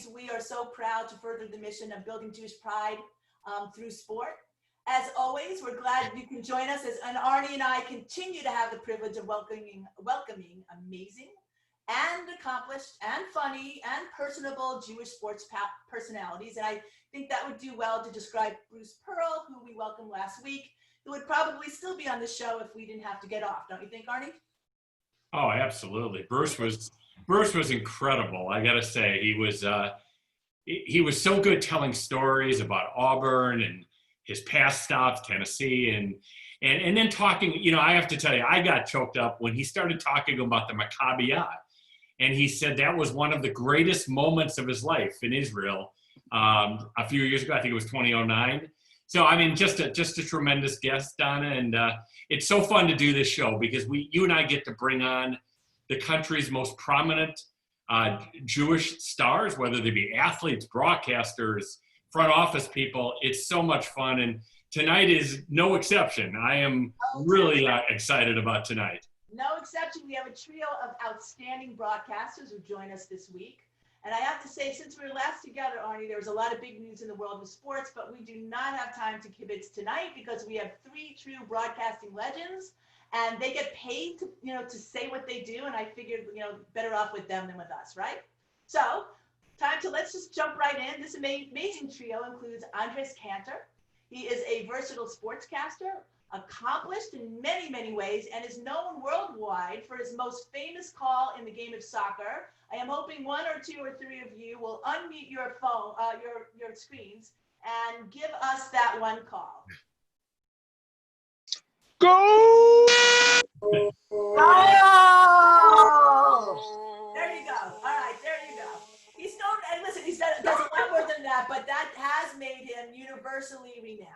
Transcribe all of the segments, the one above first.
we are so proud to further the mission of building Jewish pride through sport. As always, we're glad you can join us as Arnie and I continue to have the privilege of welcoming amazing and accomplished and funny and personable Jewish sports personalities. And I think that would do well to describe Bruce Pearl, who we welcomed last week, who would probably still be on the show if we didn't have to get off. Don't you think, Arnie? Oh, absolutely. Bruce was incredible. I got to say, he was so good telling stories about Auburn and his past stops, Tennessee, and then talking, I have to tell you, I got choked up when he started talking about the Maccabi. And he said that was one of the greatest moments of his life in Israel a few years ago. I think it was 2009. So, I mean, just a tremendous guest, Donna. And it's so fun to do this show because you and I get to bring on the country's most prominent Jewish stars, whether they be athletes, broadcasters, front office people. It's so much fun. And tonight is no exception. I am really excited about tonight. No exception. We have a trio of outstanding broadcasters who join us this week. And I have to say, since we were last together, Arnie, there was a lot of big news in the world of sports, but we do not have time to kibitz tonight because we have three true broadcasting legends, and they get paid to say what they do. And I figured, better off with them than with us, right? So let's just jump right in. This amazing trio includes Andrés Cantor. He is a versatile sportscaster, accomplished in many, many ways, and is known worldwide for his most famous call in the game of soccer. I am hoping one or two or three of you will unmute your phone, your screens, and give us that one call. Go! Oh! There you go. All right, there you go. He's known, and listen, he's done a lot more than that, but that has made him universally renowned.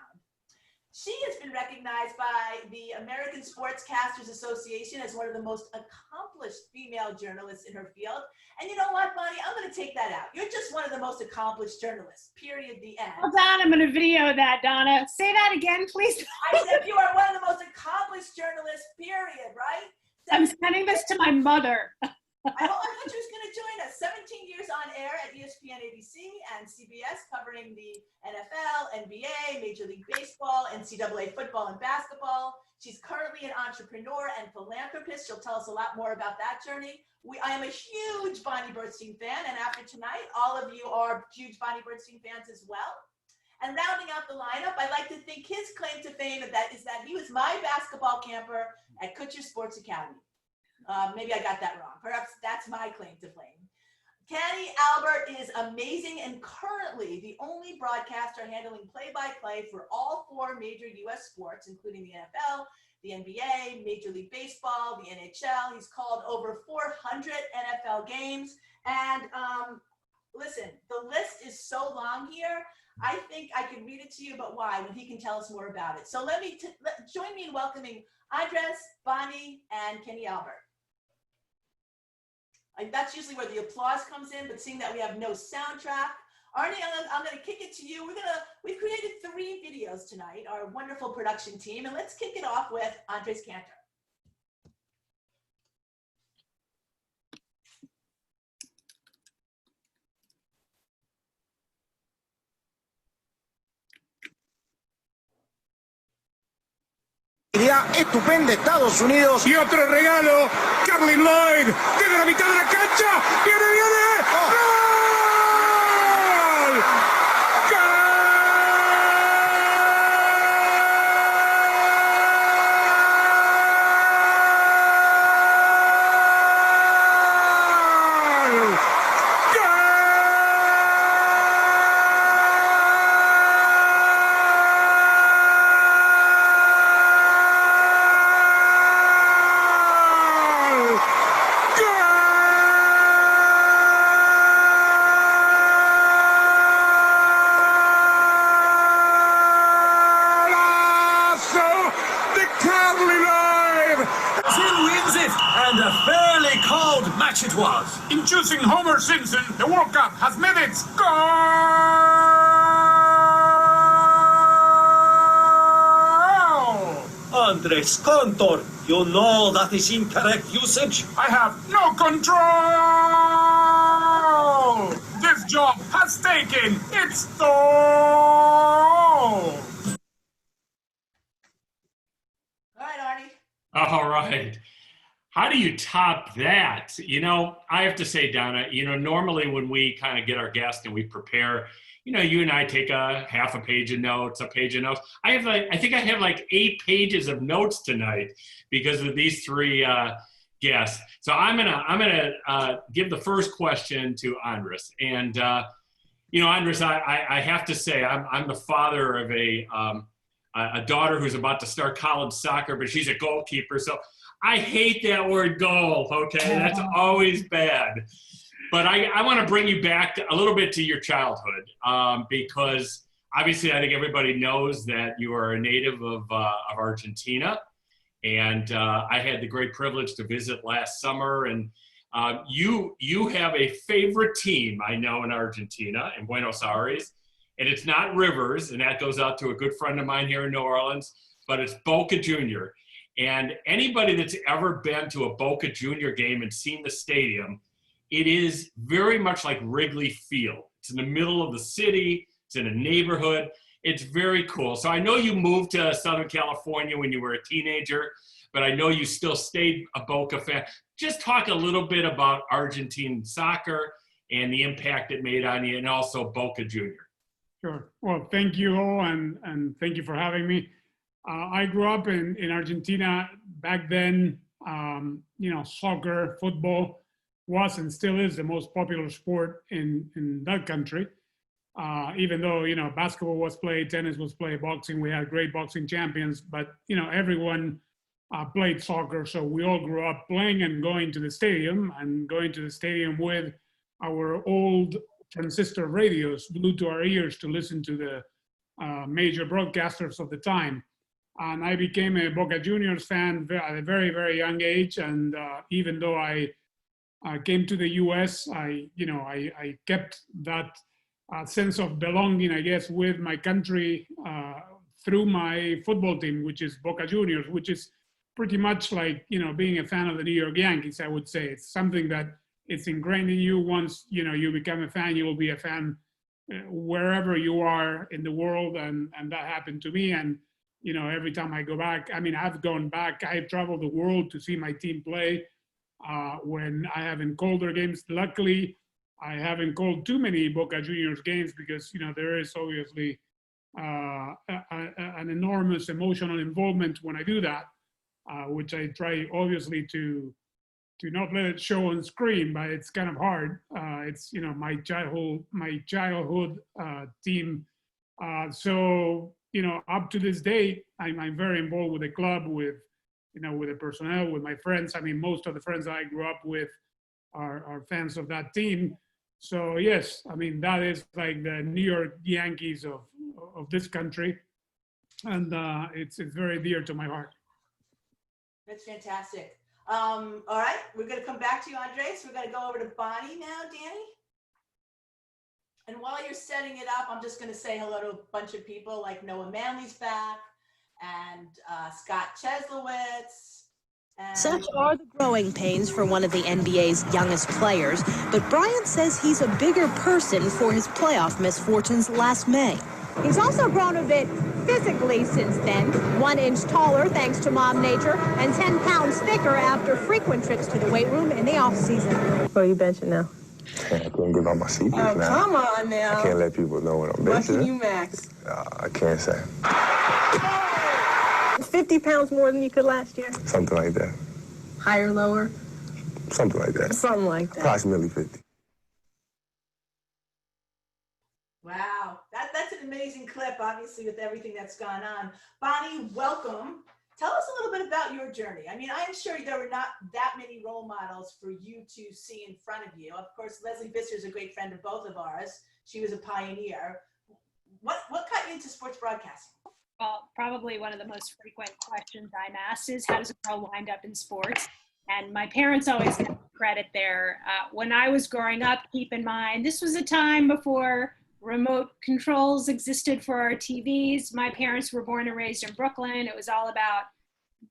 She has been recognized by the American Sportscasters Association as one of the most accomplished female journalists in her field. And you know what, Bonnie? I'm going to take that out. You're just one of the most accomplished journalists, period, the end. Hold on, I'm going to video that, Donna. Say that again, please. I said you are one of the most accomplished journalists, period, right? I'm sending this to my mother. I thought you was going to join us. 17 years on air at ESPN, ABC, and CBS, covering the NFL, NBA, Major League Baseball, NCAA football and basketball. She's currently an entrepreneur and philanthropist. She'll tell us a lot more about that journey. I am a huge Bonnie Bernstein fan, and after tonight, all of you are huge Bonnie Bernstein fans as well. And rounding out the lineup, I'd like to think his claim to fame is that he was my basketball camper at Kutcher Sports Academy. Maybe I got that wrong. Perhaps that's my claim to fame. Kenny Albert is amazing and currently the only broadcaster handling play-by-play for all four major U.S. sports, including the NFL, the NBA, Major League Baseball, the NHL. He's called over 400 NFL games. And listen, the list is so long here. I think I can read it to you, but why? When he can tell us more about it. So join me in welcoming Andrés, Bonnie, and Kenny Albert. That's usually where the applause comes in, but seeing that we have no soundtrack, Arnie, I'm going to kick it to you. We've created 3 videos tonight, our wonderful production team, and let's kick it off with Andrés Cantor. Estupenda Estados Unidos. Y otro regalo, Carlin Lloyd, desde la mitad de la cancha, viene. ¡Gol! It was. In choosing Homer Simpson, the World Cup has met its goal! Andrés Cantor, you know that is incorrect usage. I have no control! This job taken. It's stalled. All right, Artie. All right. How do you top that? I have to say, Donna, normally when we kind of get our guest and we prepare, you and I take a half a page of notes, a page of notes. I think I have like 8 pages of notes tonight because of these 3 guests. So I'm gonna give the first question to Andrés. And Andrés, I have to say I'm the father of a daughter who's about to start college soccer, but she's a goalkeeper. So I hate that word goal. Okay, that's always bad. But I want to bring you back a little bit to your childhood because obviously I think everybody knows that you are a native of Argentina. And I had the great privilege to visit last summer. And you have a favorite team, I know, in Argentina, in Buenos Aires. And it's not Rivers, and that goes out to a good friend of mine here in New Orleans, but it's Boca Junior. And anybody that's ever been to a Boca Junior game and seen the stadium, it is very much like Wrigley Field. It's in the middle of the city. It's in a neighborhood. It's very cool. So I know you moved to Southern California when you were a teenager, but I know you still stayed a Boca fan. Just talk a little bit about Argentine soccer and the impact it made on you, and also Boca Junior. Sure. Well, thank you all, and thank you for having me. I grew up in Argentina. Back then, soccer, football was and still is the most popular sport in that country. Even though, basketball was played, tennis was played, boxing, we had great boxing champions, but, everyone played soccer. So we all grew up playing and going to the stadium with our old transistor radios glued to our ears to listen to the major broadcasters of the time. And I became a Boca Juniors fan at a very, very young age. And even though I came to the US, I kept that sense of belonging, I guess, with my country through my football team, which is Boca Juniors, which is pretty much like, being a fan of the New York Yankees, I would say. It's something that it's ingrained in you. Once, you become a fan, you will be a fan wherever you are in the world. And that happened to me. And, every time I go back, I've gone back, I've traveled the world to see my team play when I haven't called their games. Luckily, I haven't called too many Boca Juniors games because, there is obviously an enormous emotional involvement when I do that, which I try obviously to not let it show on screen, but it's kind of hard. It's, my childhood team. So, up to this day, I'm very involved with the club, with the personnel, with my friends. Most of the friends I grew up with are fans of that team. So yes, that is like the New York Yankees of this country. And it's very dear to my heart. That's fantastic. All right, we're going to come back to you, Andrés. We're going to go over to Bonnie now, Danny. And while you're setting it up, I'm just going to say hello to a bunch of people like Noah Manley's back and Scott Cheslowitz. Such are the growing pains for one of the NBA's youngest players, but Bryant says he's a bigger person for his playoff misfortunes last May. He's also grown a bit physically since then, 1 inch taller thanks to Mom Nature, and 10 pounds thicker after frequent trips to the weight room in the off-season. What are you benching now? I couldn't get on my seat now. Come on now. I can't let people know what I'm benching. What can you max? I can't say. 50 pounds more than you could last year? Something like that. Higher, lower? Something like that. Something like that. Approximately 50. Wow, that's an amazing clip, obviously, with everything that's gone on. Bonnie, welcome. Tell us a little bit about your journey. I am sure there were not that many role models for you to see in front of you. Of course, Leslie Visser is a great friend of both of ours. She was a pioneer. What got you into sports broadcasting? Well, probably one of the most frequent questions I'm asked is, how does a girl wind up in sports? And my parents always get credit there. When I was growing up, keep in mind, this was a time before remote controls existed for our TVs. My parents were born and raised in Brooklyn. It was all about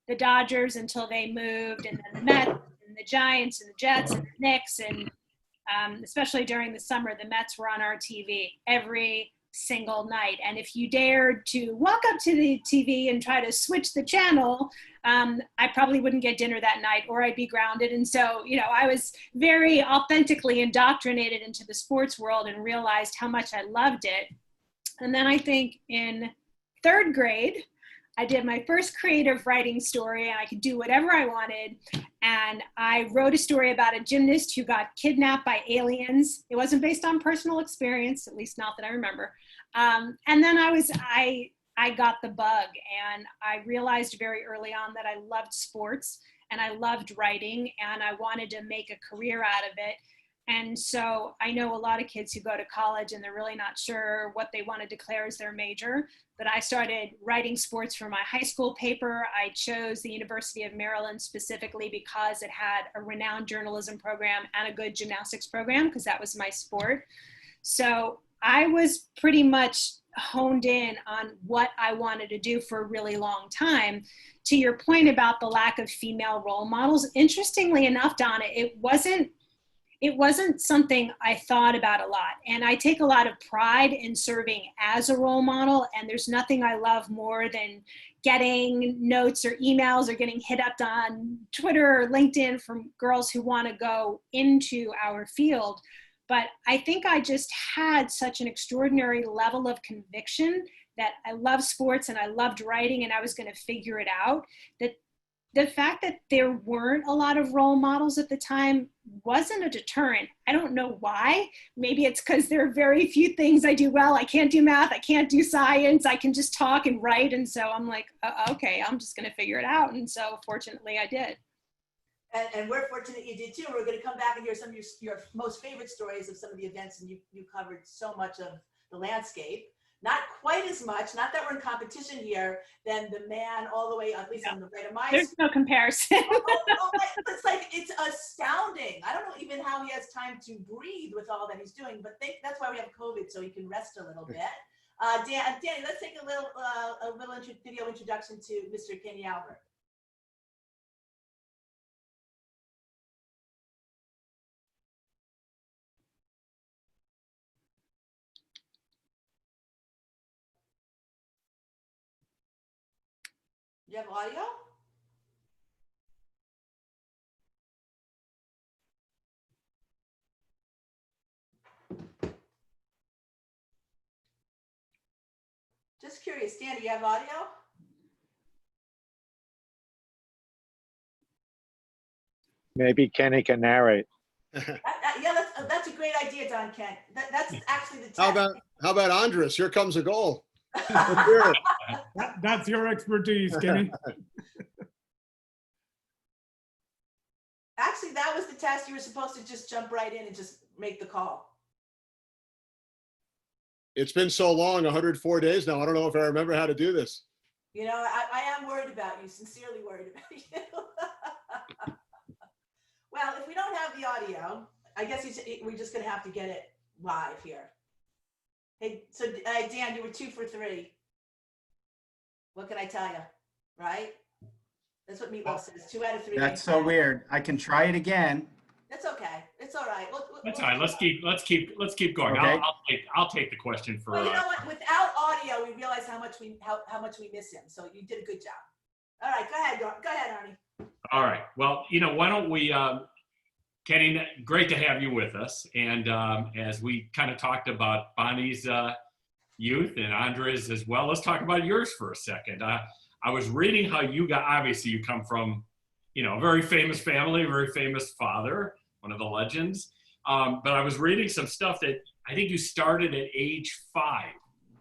the Dodgers until they moved, and then the Mets and the Giants and the Jets and the Knicks. And especially during the summer, the Mets were on our TV every single night. And if you dared to walk up to the TV and try to switch the channel, I probably wouldn't get dinner that night, or I'd be grounded. And so, I was very authentically indoctrinated into the sports world and realized how much I loved it. And then I think in 3rd grade, I did my first creative writing story, and I could do whatever I wanted. And I wrote a story about a gymnast who got kidnapped by aliens. It wasn't based on personal experience, at least not that I remember. And then I got the bug, and I realized very early on that I loved sports and I loved writing, and I wanted to make a career out of it. And so I know a lot of kids who go to college and they're really not sure what they want to declare as their major, but I started writing sports for my high school paper. I chose the University of Maryland specifically because it had a renowned journalism program and a good gymnastics program, because that was my sport. So I was pretty much honed in on what I wanted to do for a really long time. To your point about the lack of female role models, interestingly enough, Donna, it wasn't something I thought about a lot. And I take a lot of pride in serving as a role model. And there's nothing I love more than getting notes or emails or getting hit up on Twitter or LinkedIn from girls who want to go into our field. But I think I just had such an extraordinary level of conviction that I love sports and I loved writing and I was going to figure it out, that the fact that there weren't a lot of role models at the time wasn't a deterrent. I don't know why. Maybe it's because there are very few things I do well. I can't do math. I can't do science. I can just talk and write. And so I'm like, okay, I'm just going to figure it out. And so fortunately I did. And we're fortunate you did too. We're going to come back and hear some of your most favorite stories of some of the events, and you covered so much of the landscape. Not quite as much, not that we're in competition here, than the man all the way, at least on the right of my There's no comparison. It's like, it's astounding. I don't know even how he has time to breathe with all that he's doing, but that's why we have COVID, so he can rest a little bit. Danny, let's take a little video introduction to Mr. Kenny Albert. You have audio? Just curious, Dan, do you have audio? Maybe Kenny can narrate. Yeah, that's a great idea, Don Kent. That's actually the test. How about Andrés? Here comes a goal. That's your expertise, Kenny. Actually, that was the test. You were supposed to just jump right in and just make the call. It's been so long, 104 days now. I don't know if I remember how to do this. You know, I am worried about you, sincerely worried about you. Well, if we don't have the audio, I guess we're just going to have to get it live here. Hey, so Dan, you were 2 for 3. What can I tell you, right? That's what Meatloaf says, 2 out of 3. That's so weird. I can try it again. That's okay. It's all right. That's all right. Let's keep going. Okay. I'll take the question for. Well, you know what? Without audio, we realize how much we miss him. So you did a good job. All right, go ahead, Arnie. All right. Well, why don't we, Kenny? Great to have you with us. And as we kind of talked about Bonnie's youth and Andrés as well, let's talk about yours for a second. I was reading how you got. Obviously, you come from, a very famous family, a very famous father, one of the legends. But I was reading some stuff that I think you started at age 5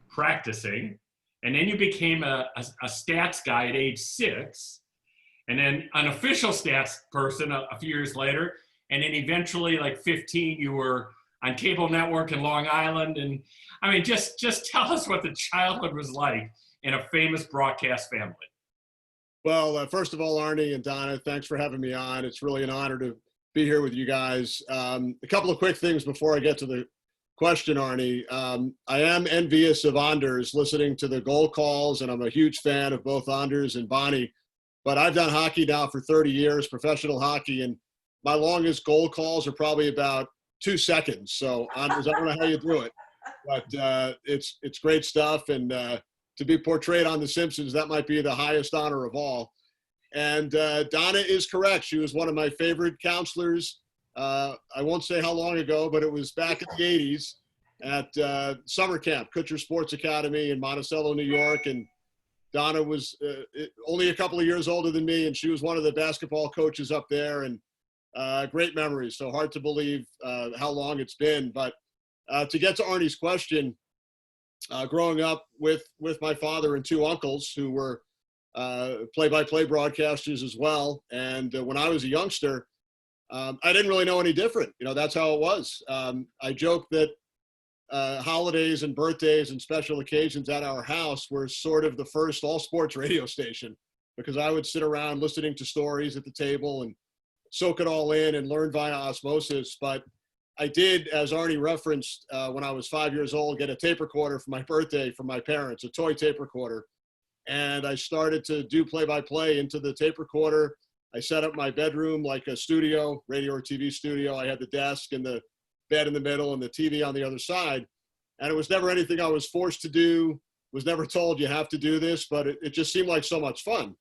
practicing, and then you became a stats guy at age 6, and then an official stats person a few years later, and then eventually, like 15, you were on cable network in Long Island. And I mean, just tell us what the childhood was like in a famous broadcast family. Well, first of all, Arnie and Donna, thanks for having me on. It's really an honor to be here with you guys. A couple of quick things before I get to the question, Arnie. I am envious of Andrés listening to the goal calls, and I'm a huge fan of both Andrés and Bonnie. But I've done hockey now for 30 years, professional hockey, and my longest goal calls are probably about 2 seconds. So Andres, I don't know how you do it, but it's great stuff. And to be portrayed on The Simpsons, that might be the highest honor of all. And Donna is correct. She was one of my favorite counselors. I won't say how long ago, but it was back in the 80s at summer camp, Kutcher Sports Academy in Monticello, New York. And Donna was only a couple of years older than me, and she was one of the basketball coaches up there. And great memories. So hard to believe how long it's been. But to get to Arnie's question, growing up with my father and 2 uncles who were play-by-play broadcasters as well. And when I was a youngster, I didn't really know any different. You know, that's how it was. I joke that holidays and birthdays and special occasions at our house were sort of the first all-sports radio station, because I would sit around listening to stories at the table and soak it all in and learn via osmosis. But I did, as Arnie referenced, when I was 5 years old, get a tape recorder for my birthday from my parents, a toy tape recorder. And I started to do play-by-play into the tape recorder. I set up my bedroom like a studio, radio or TV studio. I had the desk and the bed in the middle and the TV on the other side. And it was never anything I was forced to do, was never told you have to do this, but it just seemed like so much fun,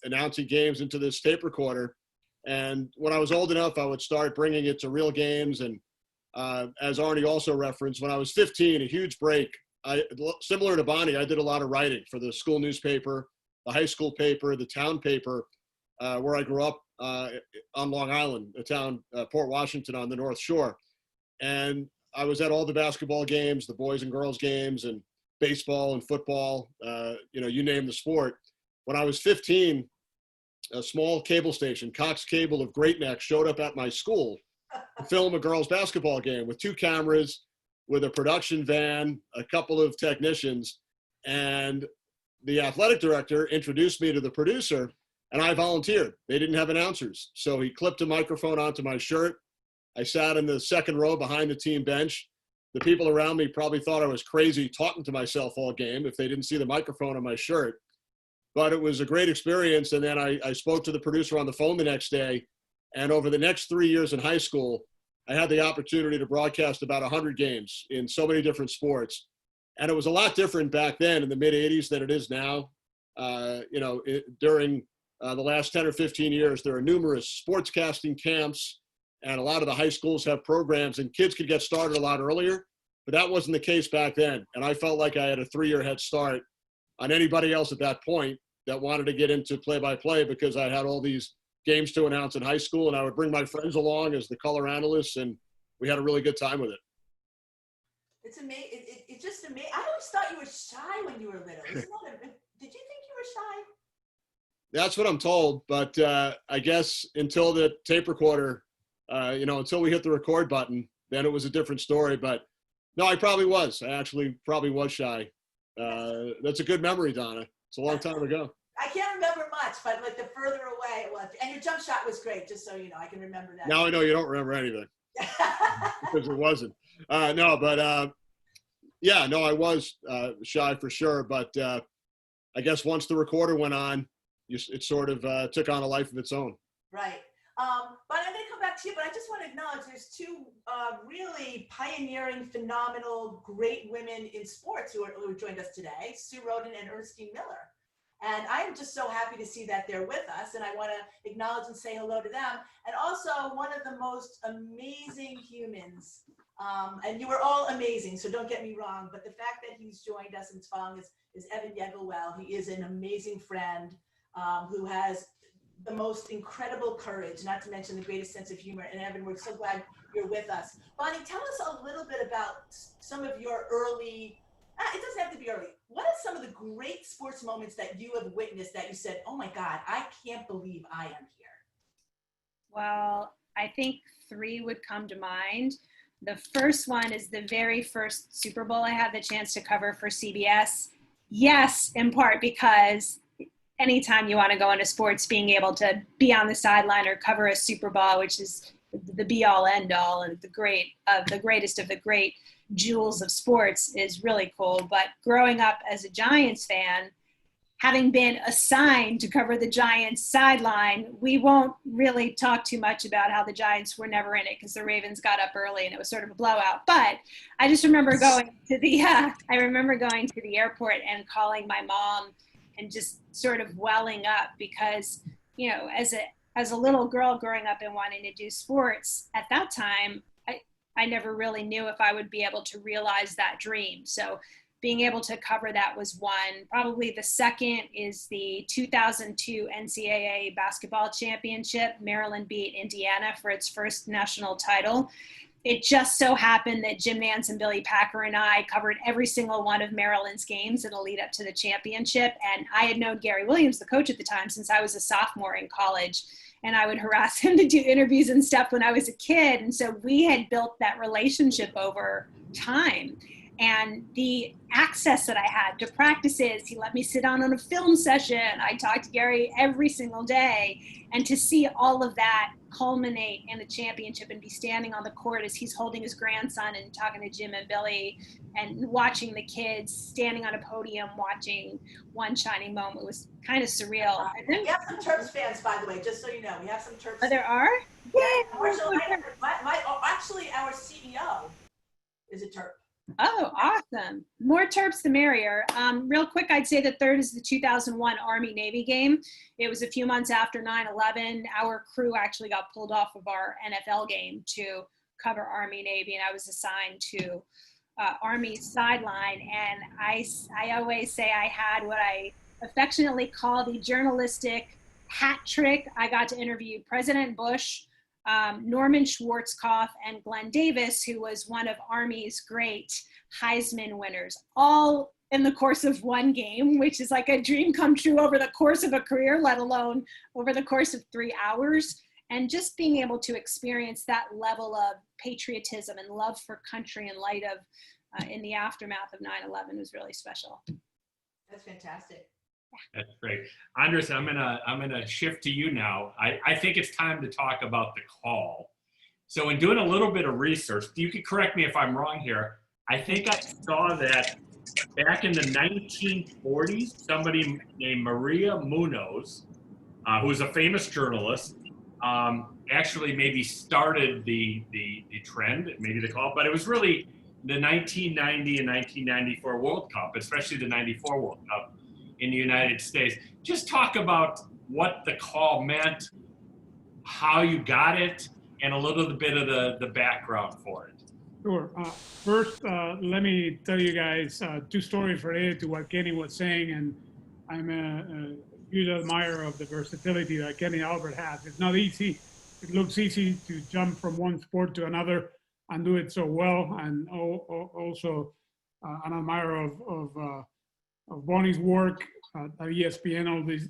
announcing games into this tape recorder. And when I was old enough, I would start bringing it to real games. And as Arnie also referenced, when I was 15, a huge break, similar to Bonnie, I did a lot of writing for the school newspaper, the high school paper, the town paper, where I grew up on Long Island, a town, Port Washington on the North Shore. And I was at all the basketball games, the boys and girls games, and baseball and football, you name the sport. When I was 15, a small cable station, Cox Cable of Great Neck, showed up at my school to film a girls basketball game with 2 cameras, with a production van, a couple of technicians, and the athletic director introduced me to the producer, and I volunteered. They didn't have announcers. So he clipped a microphone onto my shirt. I sat in the second row behind the team bench. The people around me probably thought I was crazy talking to myself all game if they didn't see the microphone on my shirt. But it was a great experience. And then I spoke to the producer on the phone the next day. And over the next 3 years in high school, I had the opportunity to broadcast about 100 games in so many different sports. And it was a lot different back then in the mid-'80s than it is now. During the last 10 or 15 years, there are numerous sportscasting camps, and a lot of the high schools have programs, and kids could get started a lot earlier. But that wasn't the case back then. And I felt like I had a 3-year head start on anybody else at that point that wanted to get into play-by-play, because I had all these games to announce in high school, and I would bring my friends along as the color analysts, and we had a really good time with it. It's amazing. It's just amazing. I always thought you were shy when you were little. Did you think you were shy? That's what I'm told, but I guess until the tape recorder, until we hit the record button, then it was a different story. But no, I probably was. I actually probably was shy. That's a good memory, Donna. It's a long time ago. I can't remember much, but like the further away it was. And your jump shot was great, just so you know. I can remember that. Now I know you don't remember anything. Because it wasn't. I was shy for sure. But I guess once the recorder went on, it sort of took on a life of its own. Right. But I'm going to come back to you, but I just want to acknowledge there's 2 really pioneering, phenomenal, great women in sports who joined us today, Sue Roden and Ernestine Miller. And I'm just so happy to see that they're with us, and I want to acknowledge and say hello to them. And also one of the most amazing humans, and you are all amazing, so don't get me wrong, but the fact that he's joined us in Tvong is Evan Yegelwell. He is an amazing friend who has the most incredible courage, not to mention the greatest sense of humor. And Evan, we're so glad you're with us. Bonnie, tell us a little bit about some of your early, it doesn't have to be early. What are some of the great sports moments that you have witnessed that you said, oh my God, I can't believe I am here? Well, I think 3 would come to mind. The first one is the very first Super Bowl I had the chance to cover for CBS. Yes, in part because anytime you want to go into sports, being able to be on the sideline or cover a Super Bowl, which is the be-all, end-all, and the greatest of the great jewels of sports, is really cool. But growing up as a Giants fan, having been assigned to cover the Giants sideline, we won't really talk too much about how the Giants were never in it because the Ravens got up early and it was sort of a blowout. But I just remember going to the airport and calling my mom and just sort of welling up because, you know, as a little girl growing up and wanting to do sports at that time, I never really knew if I would be able to realize that dream. So being able to cover that was one. Probably the second is the 2002 NCAA basketball championship. Maryland beat Indiana for its first national title. It just so happened that Jim Nance and Billy Packer and I covered every single one of Maryland's games in the lead up to the championship. And I had known Gary Williams, the coach at the time, since I was a sophomore in college. And I would harass him to do interviews and stuff when I was a kid. And so we had built that relationship over time. And the access that I had to practices, he let me sit on a film session. I talked to Gary every single day. And to see all of that culminate in the championship and be standing on the court as he's holding his grandson and talking to Jim and Billy and watching the kids standing on a podium watching one shining moment was kind of surreal. We have some Terps fans, by the way, just so you know. We have some Terps. Oh, there are? Yeah. Actually, our CEO is a Terp. Oh, awesome. More Terps the merrier. Real quick, I'd say the third is the 2001 Army-Navy game. It was a few months after 9/11. Our crew actually got pulled off of our NFL game to cover Army-Navy, and I was assigned to Army's sideline. And I always say I had what I affectionately call the journalistic hat trick. I got to interview President Bush, Norman Schwarzkopf, and Glenn Davis, who was one of Army's great Heisman winners, all in the course of one game, which is like a dream come true over the course of a career, let alone over the course of 3 hours. And just being able to experience that level of patriotism and love for country in light of, in the aftermath of 9/11 was really special. That's fantastic. That's great. Andres, I'm gonna shift to you now. I think it's time to talk about the call. So in doing a little bit of research, you can correct me if I'm wrong here. I think I saw that back in the 1940s, somebody named Maria Munoz, who's a famous journalist, actually maybe started the trend, maybe the call, but it was really the 1990 and 1994 World Cup, especially the 94 World Cup in the United States. Just talk about what the call meant, how you got it, and a little bit of the background for it. Sure. First, let me tell you guys 2 stories related to what Kenny was saying, and I'm a huge admirer of the versatility that Kenny Albert has. It's not easy. It looks easy to jump from one sport to another and do it so well, and also an admirer of Bonnie's work at ESPN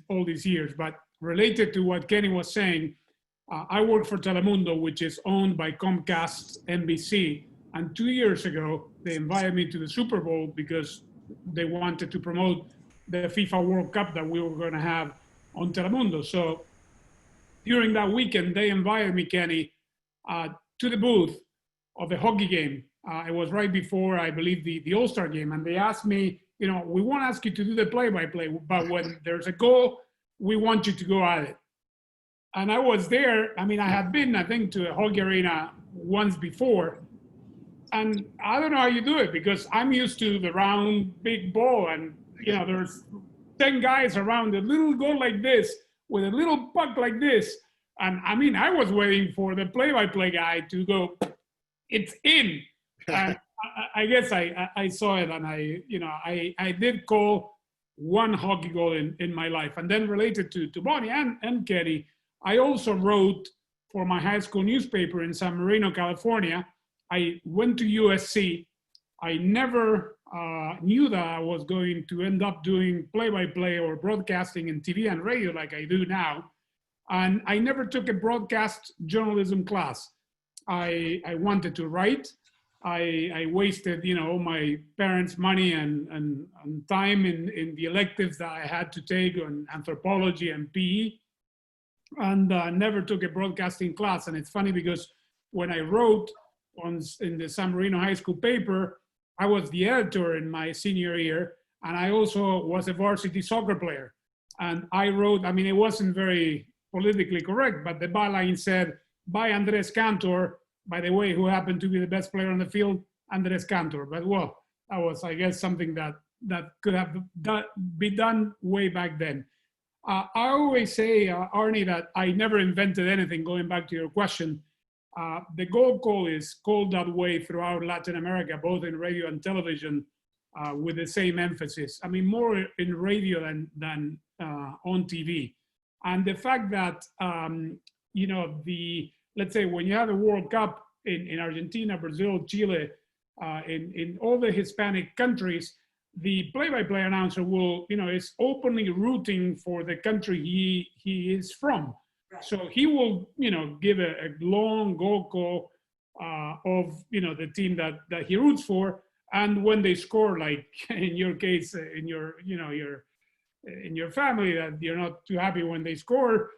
all these years. But related to what Kenny was saying, I work for Telemundo, which is owned by Comcast NBC. And 2 years ago, they invited me to the Super Bowl because they wanted to promote the FIFA World Cup that we were going to have on Telemundo. So during that weekend, they invited me, Kenny, to the booth of the hockey game. It was right before, I believe, the All-Star game. And they asked me, you know, we won't ask you to do the play-by-play, but when there's a goal, we want you to go at it. And I was there. I mean, I had been, I think, to a hockey arena once before. And I don't know how you do it because I'm used to the round, big ball. And, you know, there's 10 guys around a little goal like this with a little puck like this. And I mean, I was waiting for the play-by-play guy to go, it's in. And I guess I saw it, and I did call one hockey goal in my life. And then related to Bonnie and Kenny, I also wrote for my high school newspaper in San Marino, California. I went to USC. I never knew that I was going to end up doing play-by-play or broadcasting in TV and radio like I do now. And I never took a broadcast journalism class. I wanted to write. I wasted, you know, my parents' money and time in the electives that I had to take on anthropology and PE, and never took a broadcasting class. And it's funny because when I wrote in the San Marino High School paper, I was the editor in my senior year, And I also was a varsity soccer player. And I wrote, I mean, it wasn't very politically correct, but the byline said, by Andrés Cantor, by the way, who happened to be the best player on the field, Andrés Cantor. But well, that was, I guess, something that could have been done way back then. I always say, Arnie, that I never invented anything, going back to your question. The goal call is called that way throughout Latin America, both in radio and television, with the same emphasis. I mean, more in radio than on TV. And the fact that, you know, let's say when you have a World Cup in Argentina, Brazil, Chile, in all the Hispanic countries, the play-by-play announcer will, you know, is openly rooting for the country he is from. Right. So he will, you know, give a long goal call of, you know, the team that he roots for. And when they score, like in your case, in your family, that you're not too happy when they score,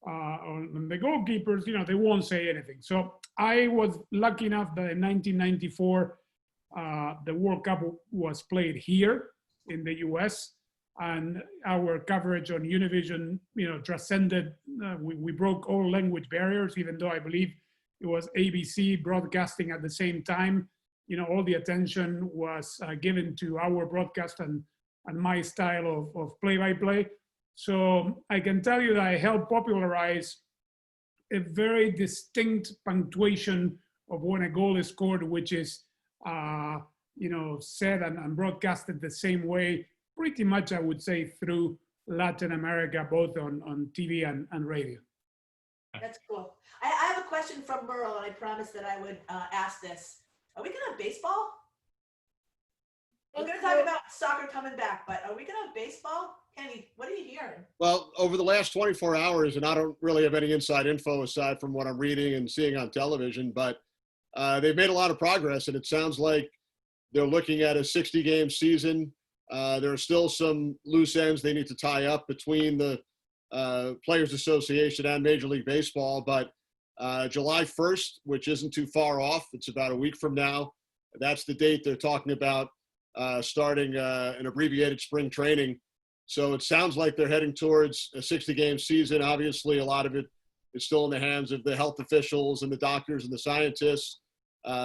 on the goalkeepers, you know, they won't say anything. So I was lucky enough that in 1994, the World Cup was played here in the US, and our coverage on Univision, you know, transcended. We broke all language barriers, even though I believe it was ABC broadcasting at the same time. You know, all the attention was given to our broadcast and my style of play-by-play. So I can tell you that I helped popularize a very distinct punctuation of when a goal is scored, which is, you know, said and broadcasted the same way, pretty much, I would say, through Latin America, both on TV and radio. That's cool. I have a question from Merle, and I promised that I would ask this. Are we going to have baseball? We're going to talk about soccer coming back, but are we going to have baseball? Kenny, what are you hearing? Well, over the last 24 hours, and I don't really have any inside info aside from what I'm reading and seeing on television, but they've made a lot of progress, and it sounds like they're looking at a 60-game season. There are still some loose ends they need to tie up between the Players Association and Major League Baseball, but July 1st, which isn't too far off, it's about a week from now, that's the date they're talking about starting an abbreviated spring training. So it sounds like they're heading towards a 60-game season. Obviously, a lot of it is still in the hands of the health officials and the doctors and the scientists,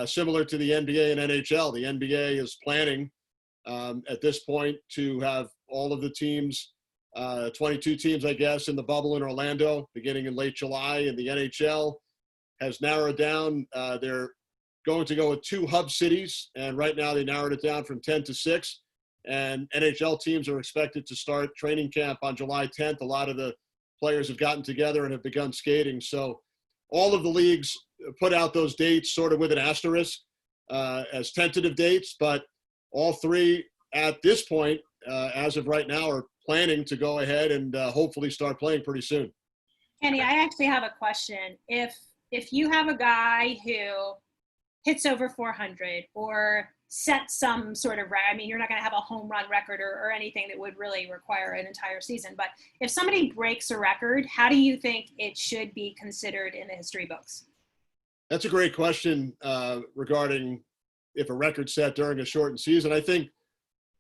similar to the NBA and NHL. The NBA is planning at this point to have all of the teams, 22 teams, I guess, in the bubble in Orlando beginning in late July. And the NHL has narrowed down. They're going to go with 2 hub cities. And right now they narrowed it down from 10 to 6. And NHL teams are expected to start training camp on July 10th. A lot of the players have gotten together and have begun skating. So all of the leagues put out those dates sort of with an asterisk as tentative dates, but all 3 at this point, as of right now, are planning to go ahead and hopefully start playing pretty soon. Kenny, I actually have a question. If you have a guy who hits over 400 or set some sort of, I mean, you're not going to have a home run record or anything that would really require an entire season, but if somebody breaks a record, how do you think it should be considered in the history books? That's a great question regarding if a record's set during a shortened season. I think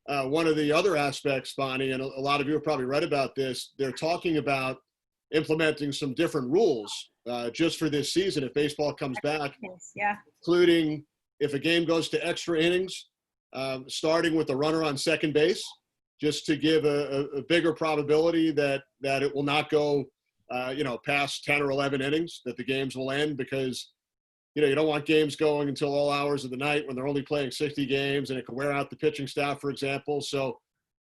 one of the other aspects, Bonnie, and a lot of you have probably read about this, they're talking about implementing some different rules just for this season if baseball comes back, yeah, including if a game goes to extra innings, starting with the runner on second base, just to give a bigger probability that it will not go, past 10 or 11 innings, that the games will end, because, you don't want games going until all hours of the night when they're only playing 60 games, and it can wear out the pitching staff, for example. So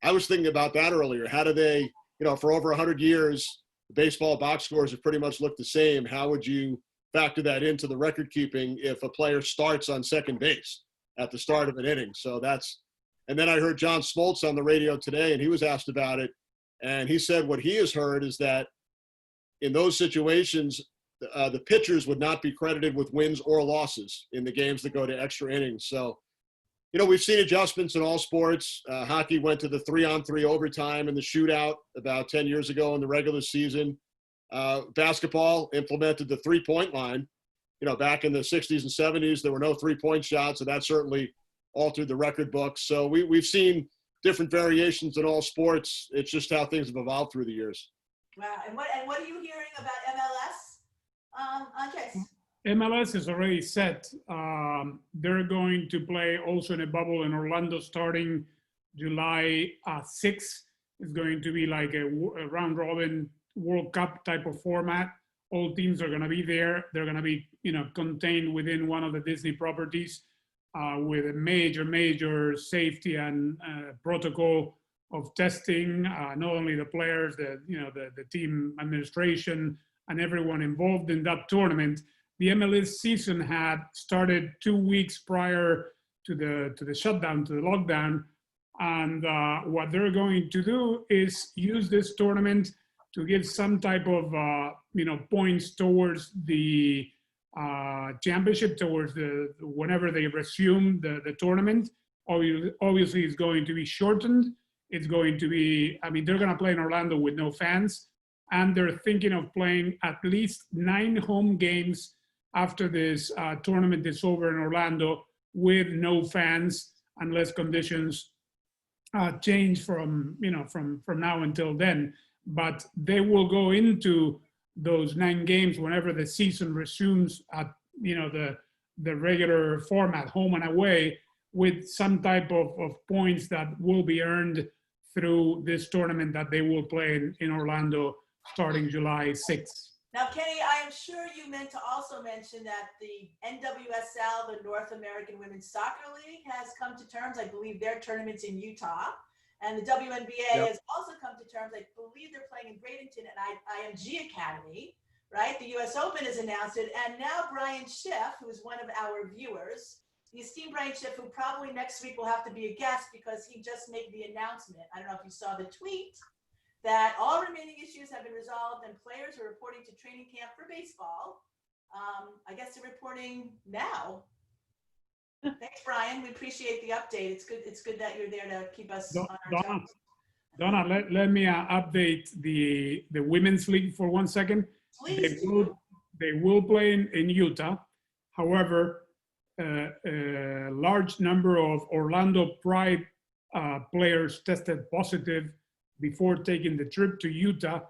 I was thinking about that earlier. How do they, for over 100 years, the baseball box scores have pretty much looked the same. How would you factor that into the record keeping if a player starts on second base at the start of an inning? So and then I heard John Smoltz on the radio today, and he was asked about it. And he said what he has heard is that in those situations, the pitchers would not be credited with wins or losses in the games that go to extra innings. So, we've seen adjustments in all sports. Hockey went to the 3-on-3 overtime and the shootout about 10 years ago in the regular season. Basketball implemented the 3-point line. Back in the 60s and 70s, there were no 3-point shots, so that certainly altered the record books. So we've seen different variations in all sports. It's just how things have evolved through the years. Wow. And what are you hearing about MLS, Andres? MLS is already set. They're going to play also in a bubble in Orlando starting July 6th. It's going to be like a round robin World Cup type of format. All teams are going to be there. They're going to be, contained within one of the Disney properties with a major safety and protocol of testing. Not only the players, the team administration and everyone involved in that tournament. The MLS season had started 2 weeks prior to the shutdown, to the lockdown. And what they're going to do is use this tournament to give some type of, points towards the championship, towards whenever they resume the tournament. Obviously, it's going to be shortened. It's going to be, they're going to play in Orlando with no fans. And they're thinking of playing at least 9 home games after this tournament is over in Orlando with no fans, unless conditions change from now until then. But they will go into those 9 games whenever the season resumes at the regular format, home and away, with some type of points that will be earned through this tournament that they will play in Orlando starting July 6th. Now, Kenny, I am sure you meant to also mention that the NWSL, the North American Women's Soccer League, has come to terms. I believe their tournament's in Utah. And the WNBA has also come to terms. I believe they're playing in Bradenton and IMG Academy, right? The U.S. Open has announced it. And now Brian Schiff, who is one of our viewers, the esteemed Brian Schiff, who probably next week will have to be a guest because he just made the announcement. I don't know if you saw the tweet, that all remaining issues have been resolved and players are reporting to training camp for baseball. I guess they're reporting now. Thanks, Brian. We appreciate the update. It's good that you're there to keep us on our toes. Donna, let me update the women's league for 1 second. Please. They will play in Utah. However, a large number of Orlando Pride players tested positive before taking the trip to Utah,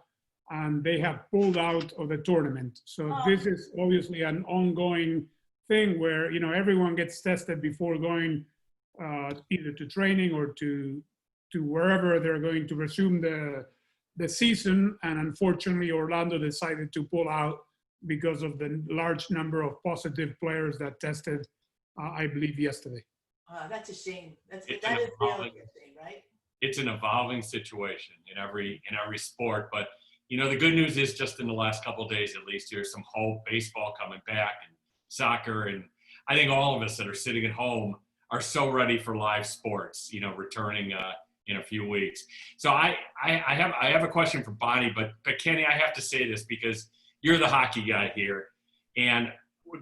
and they have pulled out of the tournament. So this is obviously an ongoing thing where everyone gets tested before going either to training or to wherever they're going to resume the season. And unfortunately, Orlando decided to pull out because of the large number of positive players that tested, I believe, yesterday. That's a shame. That is really a shame, right? It's an evolving situation in every sport, but the good news is just in the last couple of days, at least, there's some hope. Baseball coming back and soccer, and I think all of us that are sitting at home are so ready for live sports, returning in a few weeks. So I have a question for Bonnie, but Kenny, I have to say this because you're the hockey guy here, and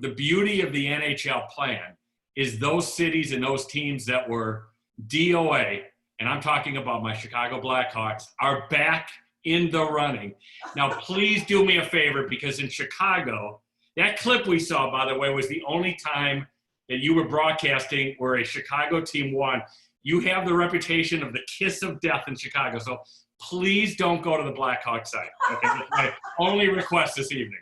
the beauty of the NHL plan is those cities and those teams that were DOA, and I'm talking about my Chicago Blackhawks, are back in the running. Now, please do me a favor, because in Chicago, that clip we saw, by the way, was the only time that you were broadcasting where a Chicago team won. You have the reputation of the kiss of death in Chicago, so please don't go to the Blackhawks side. Okay? That's my only request this evening.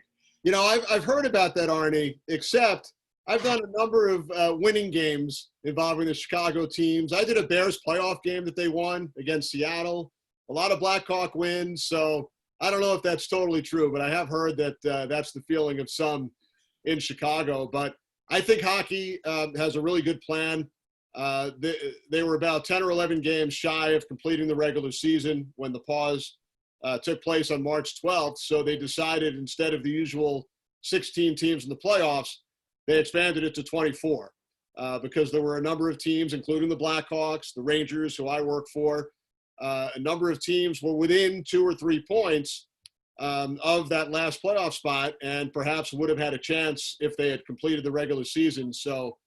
I've heard about that, Arnie, except I've done a number of winning games involving the Chicago teams. I did a Bears playoff game that they won against Seattle. A lot of Blackhawk wins, so I don't know if that's totally true, but I have heard that that's the feeling of some in Chicago. But I think hockey has a really good plan. They were about 10 or 11 games shy of completing the regular season when the pause took place on March 12th. So they decided, instead of the usual 16 teams in the playoffs, they expanded it to 24 because there were a number of teams, including the Blackhawks, the Rangers, who I work for. A number of teams were within 2 or 3 points of that last playoff spot, and perhaps would have had a chance if they had completed the regular season. So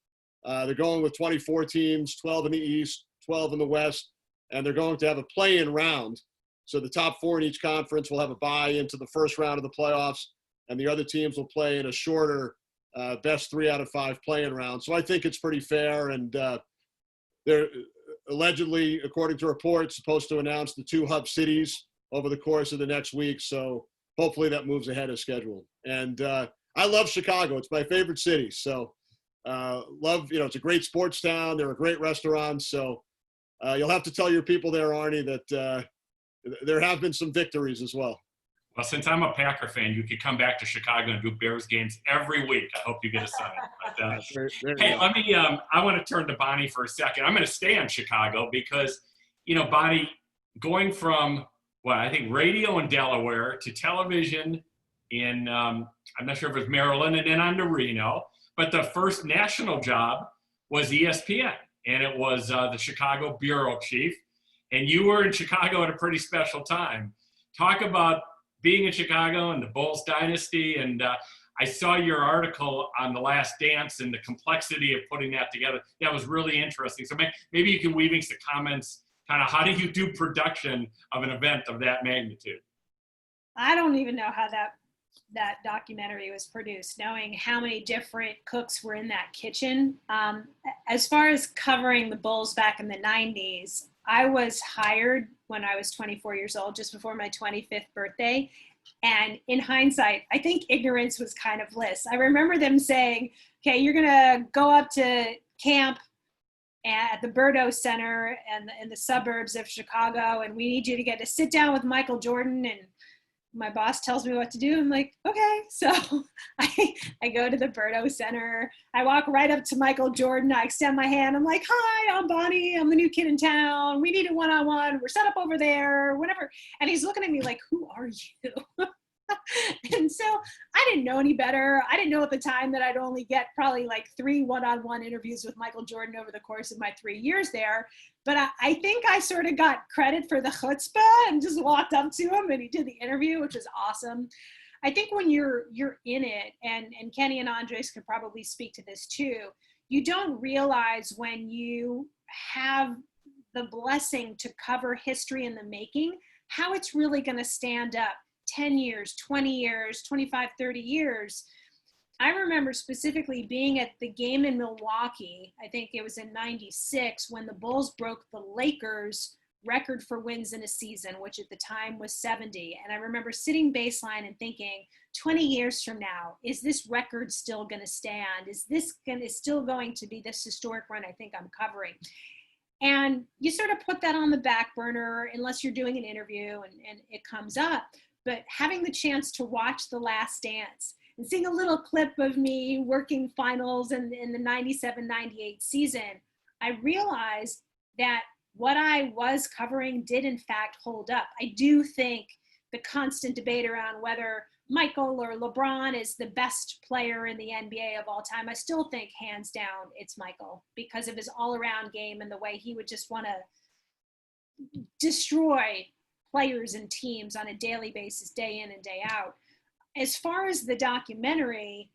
they're going with 24 teams, 12 in the East, 12 in the West, and they're going to have a play-in round. So the top 4 in each conference will have a bye into the first round of the playoffs, and the other teams will play in a shorter best 3 out of 5 play-in round. So I think it's pretty fair, and there allegedly, according to reports, supposed to announce the 2 hub cities over the course of the next week. So hopefully that moves ahead as scheduled. And I love Chicago. It's my favorite city. So love, it's a great sports town. There are great restaurants. So you'll have to tell your people there, Arnie, that there have been some victories as well. Well, since I'm a Packer fan, you could come back to Chicago and do Bears games every week. I hope you get a sign. But, hey, let me, I want to turn to Bonnie for a second. I'm going to stay on Chicago because, Bonnie, going from, I think radio in Delaware to television in, I'm not sure if it was Maryland and then on to Reno, but the first national job was ESPN, and it was the Chicago bureau chief. And you were in Chicago at a pretty special time. Talk about being in Chicago and the Bulls dynasty. And I saw your article on The Last Dance and the complexity of putting that together. That was really interesting. So maybe you can weave in some comments, kind of how do you do production of an event of that magnitude? I don't even know how that documentary was produced, knowing how many different cooks were in that kitchen. As far as covering the Bulls back in the 90s, I was hired when I was 24 years old, just before my 25th birthday. And in hindsight, I think ignorance was kind of bliss. I remember them saying, okay, you're going to go up to camp at the Berto Center and in the suburbs of Chicago, and we need you to get to sit down with Michael Jordan. And my boss tells me what to do. I'm like, okay. So I go to the Berto Center. I walk right up to Michael Jordan. I extend my hand. I'm like, hi, I'm Bonnie. I'm the new kid in town. We need a one-on-one. We're set up over there, whatever. And he's looking at me like, who are you? And so I didn't know any better. I didn't know at the time that I'd only get probably like 3 one-on-one interviews with Michael Jordan over the course of my 3 years there. But I think I sort of got credit for the chutzpah and just walked up to him and he did the interview, which was awesome. I think when you're in it, and Kenny and Andres could probably speak to this too, you don't realize when you have the blessing to cover history in the making, how it's really going to stand up 10 years, 20 years, 25, 30 years. I remember specifically being at the game in Milwaukee, I think it was in 96, when the Bulls broke the Lakers record for wins in a season, which at the time was 70. And I remember sitting baseline and thinking, 20 years from now, is this record still going to stand? Is this still going to be this historic run I think I'm covering? And you sort of put that on the back burner unless you're doing an interview and it comes up. But having the chance to watch The Last Dance and seeing a little clip of me working finals in the 97-98 season, I realized that what I was covering did in fact hold up. I do think the constant debate around whether Michael or LeBron is the best player in the NBA of all time, I still think hands down it's Michael because of his all-around game and the way he would just want to destroy players and teams on a daily basis, day in and day out. As far as the documentary,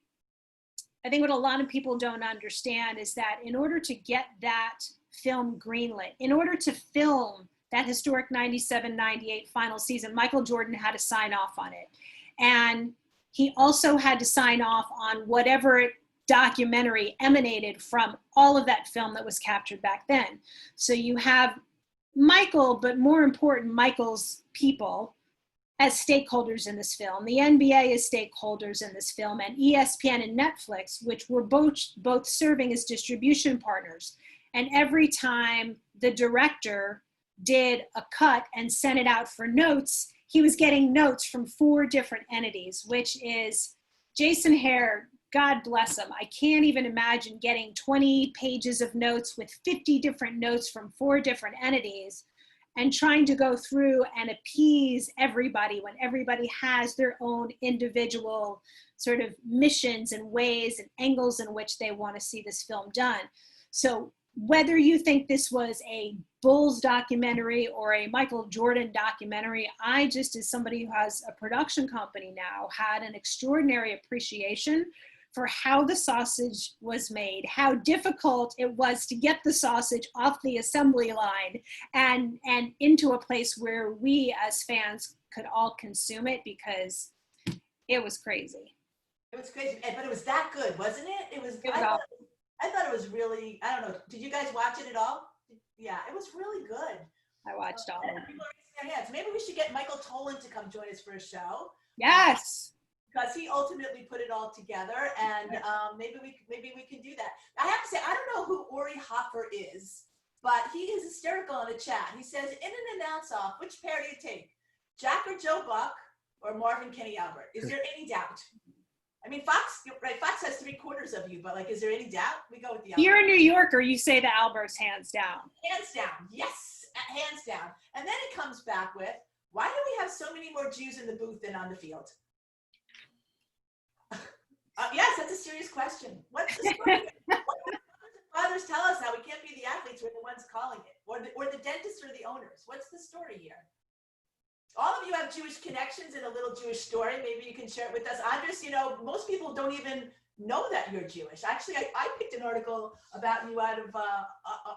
I think what a lot of people don't understand is that in order to get that film greenlit, in order to film that historic 97-98 final season, Michael Jordan had to sign off on it. And he also had to sign off on whatever documentary emanated from all of that film that was captured back then. So you have Michael, but more important, Michael's people as stakeholders in this film. The NBA is stakeholders in this film, and ESPN and Netflix, which were both serving as distribution partners. And every time the director did a cut and sent it out for notes, he was getting notes from 4 different entities, which is Jason Hare, God bless him. I can't even imagine getting 20 pages of notes with 50 different notes from 4 different entities and trying to go through and appease everybody when everybody has their own individual sort of missions and ways and angles in which they want to see this film done. So whether you think this was a Bulls documentary or a Michael Jordan documentary, I just, as somebody who has a production company now, had an extraordinary appreciation for how the sausage was made, how difficult it was to get the sausage off the assembly line and into a place where we as fans could all consume it, because it was crazy. It was crazy, but it was that good, wasn't it? I thought it was really, I don't know, did you guys watch it at all? Yeah, it was really good. I watched all of them. People are raising their hands. Maybe we should get Michael Tolan to come join us for a show. Yes. Because he ultimately put it all together, and maybe we can do that. I have to say, I don't know who Ori Hoffer is, but he is hysterical in the chat. He says, in an announce-off, which pair do you take? Jack or Joe Buck or Marvin Kenny Albert? Is there any doubt? I mean, Fox has 3/4 of you, but like, is there any doubt? We go with the Albert. You're a New Yorker. You say the Alberts hands down. Hands down. Yes, hands down. And then it comes back with, why do we have so many more Jews in the booth than on the field? Yes, that's a serious question. What's the story? What do the fathers tell us now? We can't be the athletes, we're the ones calling it, or the dentists or the owners. What's the story here? All of you have Jewish connections and a little Jewish story. Maybe you can share it with us. Andrés, you know, most people don't even know that you're Jewish. Actually, I picked an article about you out of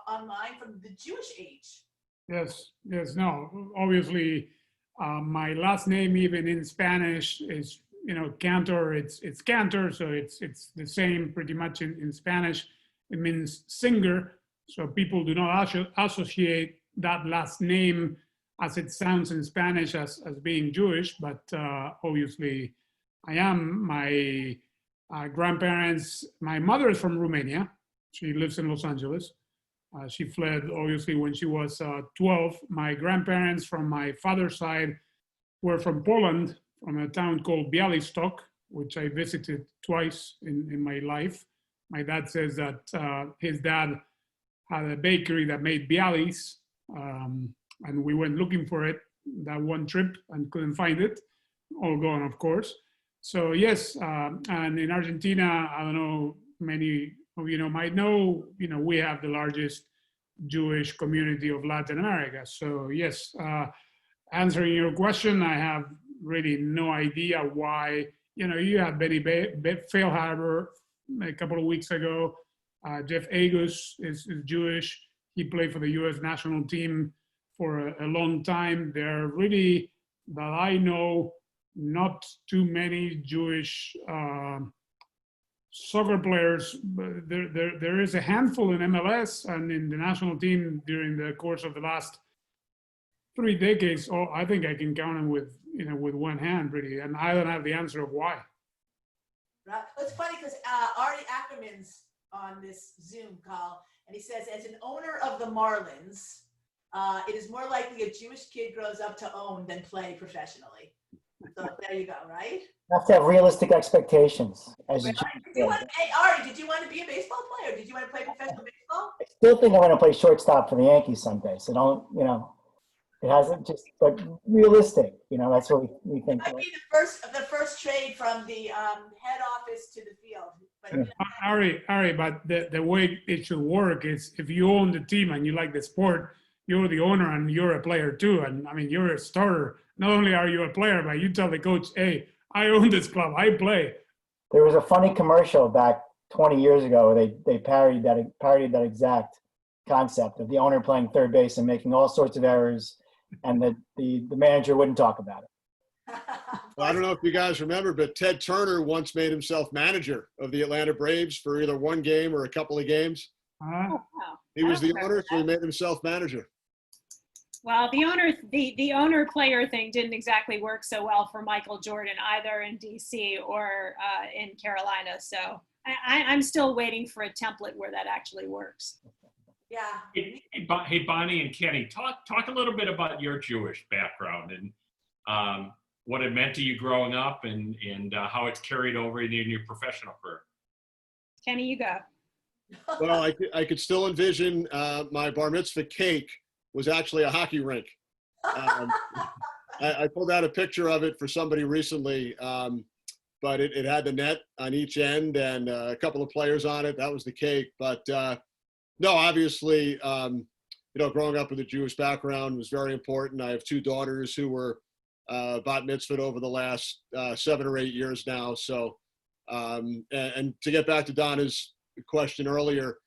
online from the Jewish Age. Yes, no, obviously, my last name, even in Spanish, is, you know, Cantor. It's Cantor, so it's the same pretty much in Spanish. It means singer, so people do not associate that last name as it sounds in Spanish as being Jewish, but obviously I am. My grandparents, my mother is from Romania. She lives in Los Angeles. She fled obviously when she was 12. My grandparents from my father's side were from Poland, from a town called Białystok, which I visited twice in my life. My dad says that his dad had a bakery that made bialis, and we went looking for it that one trip and couldn't find it, all gone, of course. So yes, and in Argentina, I don't know, many of you might know, we have the largest Jewish community of Latin America. So yes, answering your question, I have really no idea why. You had Benny Feilhaber a couple of weeks ago. Jeff Agus is Jewish. He played for the U.S. national team for a long time. There are really, that I know, not too many Jewish soccer players. There is a handful in MLS and in the national team during the course of the last 3 decades. Oh, I think I can count them with one hand, really, and I don't have the answer of why. Right. It's funny because Ari Ackerman's on this Zoom call, and he says, as an owner of the Marlins, it is more likely a Jewish kid grows up to own than play professionally. So there you go, right? You have to have realistic expectations. As a Hey, Ari, did you want to be a baseball player? Did you want to play professional baseball? I still think I want to play shortstop for the Yankees someday. So don't, it hasn't just, but realistic, that's what we think. It might be the first trade from the head office to the field. But, Ari, but the way it should work is if you own the team and you like the sport, you're the owner and you're a player too. And I mean, you're a starter. Not only are you a player, but you tell the coach, hey, I own this club, I play. There was a funny commercial back 20 years ago. They parodied that exact concept of the owner playing third base and making all sorts of errors, and the manager wouldn't talk about it. Well, I don't know if you guys remember, but Ted Turner once made himself manager of the Atlanta Braves for either one game or a couple of games. He was the owner, so he made himself manager. Well, the owner player thing didn't exactly work so well for Michael Jordan either in DC or in Carolina. So I'm still waiting for a template where that actually works. Yeah. Hey, Bonnie and Kenny, talk a little bit about your Jewish background and what it meant to you growing up and how it's carried over in your professional career. Kenny, you go. Well, I could still envision my bar mitzvah cake was actually a hockey rink. I pulled out a picture of it for somebody recently, but it had the net on each end and a couple of players on it. That was the cake. But no, obviously, growing up with a Jewish background was very important. I have 2 daughters who were bat mitzvahed over the last 7 or 8 years now. So, and to get back to Donna's question earlier,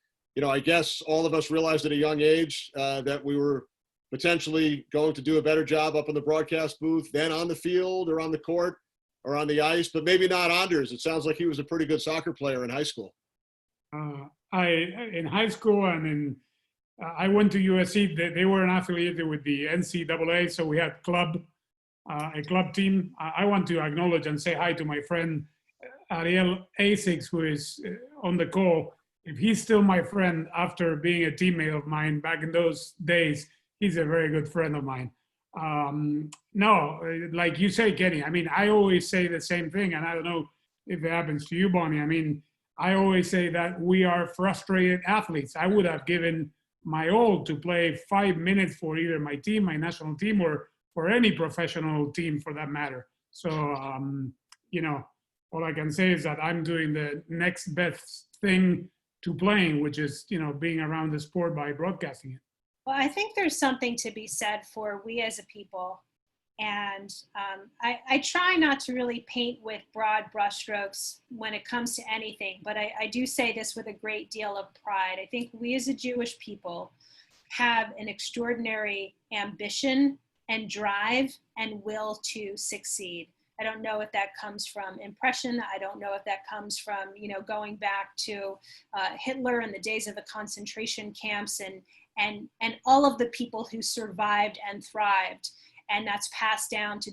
I guess all of us realized at a young age that we were potentially going to do a better job up in the broadcast booth than on the field or on the court or on the ice, but maybe not Andrés. It sounds like he was a pretty good soccer player in high school. In high school and I went to USC. They weren't affiliated with the NCAA, so we had a club team. I want to acknowledge and say hi to my friend Ariel Asics, who is on the call. If he's still my friend after being a teammate of mine back in those days, he's a very good friend of mine. No, like you say, Kenny, I mean, I always say the same thing, and I don't know if it happens to you, Bonnie. I mean, I always say that we are frustrated athletes. I would have given my all to play 5 minutes for either my team, my national team, or for any professional team for that matter. So, you know, all I can say is that I'm doing the next best thing to playing, which is, you know, being around the sport by broadcasting it. Well, I think there's something to be said for we as a people. And I try not to really paint with broad brushstrokes when it comes to anything, but I do say this with a great deal of pride. I think we as a Jewish people have an extraordinary ambition and drive and will to succeed. I don't know if that comes from impression. I don't know if that comes from, you know, going back to Hitler and the days of the concentration camps and all of the people who survived and thrived. And that's passed down to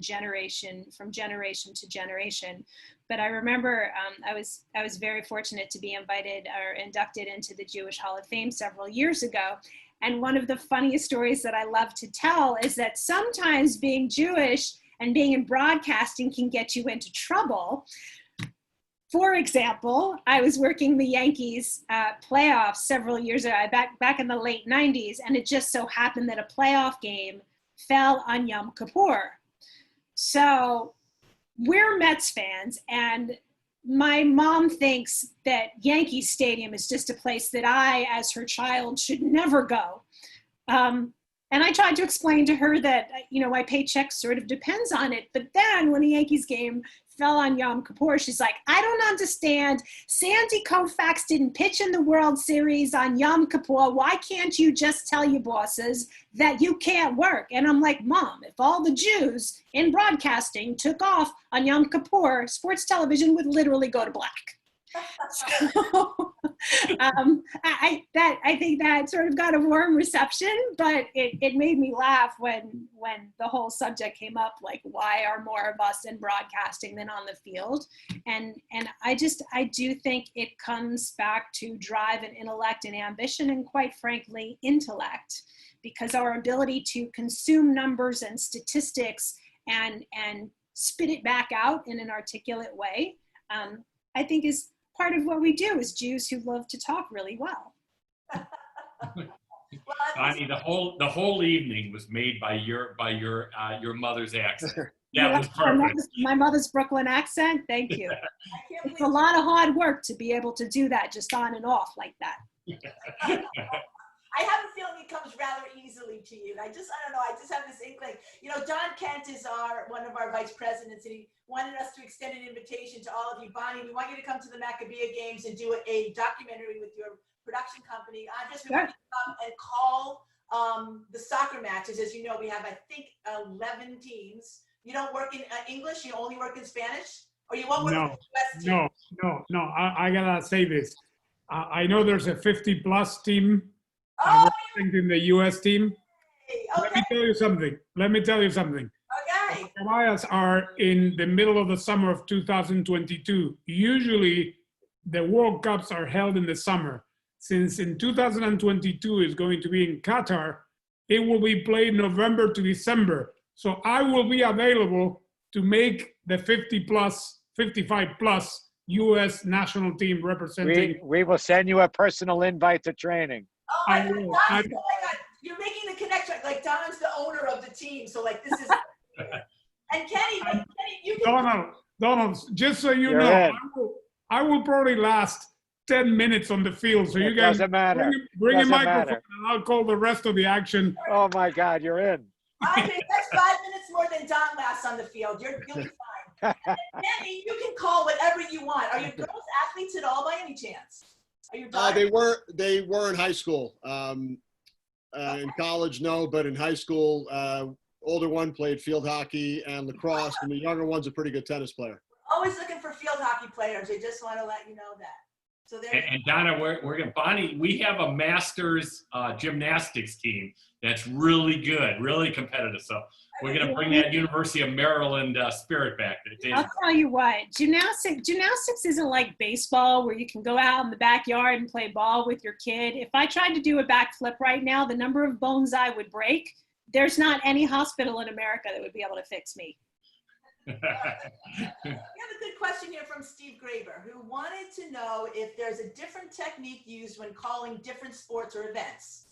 from generation to generation. But I remember I was very fortunate to be invited or inducted into the Jewish Hall of Fame several years ago. And one of the funniest stories that I love to tell is that sometimes being Jewish and being in broadcasting can get you into trouble. For example, I was working the Yankees playoffs several years ago, back in the late 90s, and it just so happened that a playoff game fell on Yom Kippur. So we're Mets fans, and my mom thinks that Yankee Stadium is just a place that I, as her child, should never go. And I tried to explain to her that, you know, my paycheck sort of depends on it. But then when the Yankees game fell on Yom Kippur, she's like, I don't understand. Sandy Koufax didn't pitch in the World Series on Yom Kippur. Why can't you just tell your bosses that you can't work? And I'm like, Mom, if all the Jews in broadcasting took off on Yom Kippur, sports television would literally go to black. So, I think that sort of got a warm reception, but it made me laugh when the whole subject came up, like, why are more of us in broadcasting than on the field? And I do think it comes back to drive and intellect and ambition, and quite frankly, intellect, because our ability to consume numbers and statistics and spit it back out in an articulate way, I think is part of what we do as Jews who love to talk really well. Bonnie, the whole evening was made by your mother's accent. That was perfect. My mother's Brooklyn accent. Thank you. It's a lot of hard work to be able to do that just on and off like that. I have a feeling it comes rather easily to you. I don't know. I just have this inkling. You know, Don Kent is one of our vice presidents, and he wanted us to extend an invitation to all of you. Bonnie, we want you to come to the Maccabi games and do a documentary with your production company. Andrés, we want you to come and call the soccer matches. As you know, we have, I think, 11 teams. You don't work in English? You only work in Spanish? Or you won't work in the US team? No. I gotta say this. I know there's a 50-plus team. In the U.S. team. Okay. Let me tell you something. Okay. The Caballas are in the middle of the summer of 2022. Usually, the World Cups are held in the summer. Since in 2022 is going to be in Qatar, it will be played November to December. So I will be available to make the 50-plus, 55-plus U.S. national team representing. We will send you a personal invite to training. Oh my God, you're making the connection. Like, Don's the owner of the team, so like this is. And Kenny, you can. Donald, just so you know, I will probably last 10 minutes on the field, so you guys doesn't matter. Bring a microphone, and I'll call the rest of the action. Oh my God, you're in. I mean, that's 5 minutes more than Don lasts on the field. You'll be fine. And Kenny, you can call whatever you want. Are your girls athletes at all by any chance? They were in high school. In college, no, but in high school, older one played field hockey and lacrosse, and the younger one's a pretty good tennis player. Always looking for field hockey players. I just want to let you know that. So there. And Donna, we're gonna Bonnie. We have a masters gymnastics team that's really good, really competitive. So we're gonna bring that University of Maryland spirit back. I'll tell you what, gymnastics isn't like baseball where you can go out in the backyard and play ball with your kid. If I tried to do a backflip right now, the number of bones I would break, there's not any hospital in America that would be able to fix me. We have a good question here from Steve Graber, who wanted to know if there's a different technique used when calling different sports or events.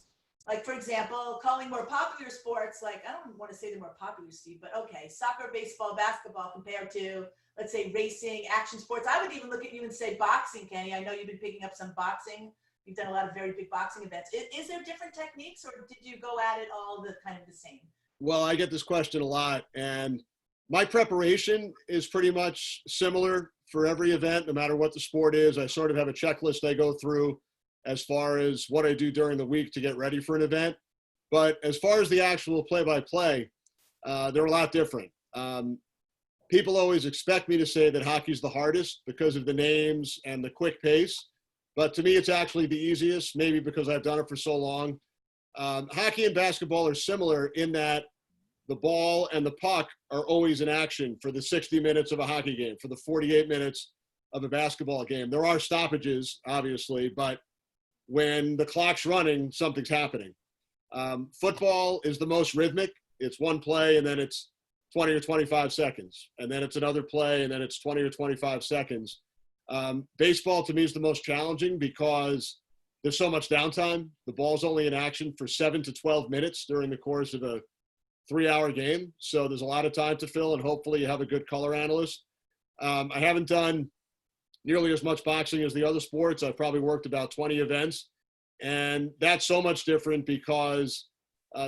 Like, for example, calling more popular sports, like, I don't want to say they're more popular, Steve, but okay, soccer, baseball, basketball compared to, let's say, racing, action sports. I would even look at you and say boxing, Kenny. I know you've been picking up some boxing. You've done a lot of very big boxing events. Is there different techniques, or did you go at it all the kind of the same? Well, I get this question a lot, and my preparation is pretty much similar for every event, no matter what the sport is. I sort of have a checklist I go through as far as what I do during the week to get ready for an event. But as far as the actual play-by-play, they're a lot different. People always expect me to say that hockey's the hardest because of the names and the quick pace. But to me, it's actually the easiest, maybe because I've done it for so long. Hockey and basketball are similar in that the ball and the puck are always in action for the 60 minutes of a hockey game, for the 48 minutes of a basketball game. There are stoppages, obviously, but when the clock's running, something's happening. Football is the most rhythmic. It's one play, and then it's 20 or 25 seconds. And then it's another play, and then it's 20 or 25 seconds. Baseball, to me, is the most challenging because there's so much downtime. The ball's only in action for 7 to 12 minutes during the course of a 3-hour game. So there's a lot of time to fill, and hopefully you have a good color analyst. I haven't done nearly as much boxing as the other sports. I've probably worked about 20 events, and that's so much different because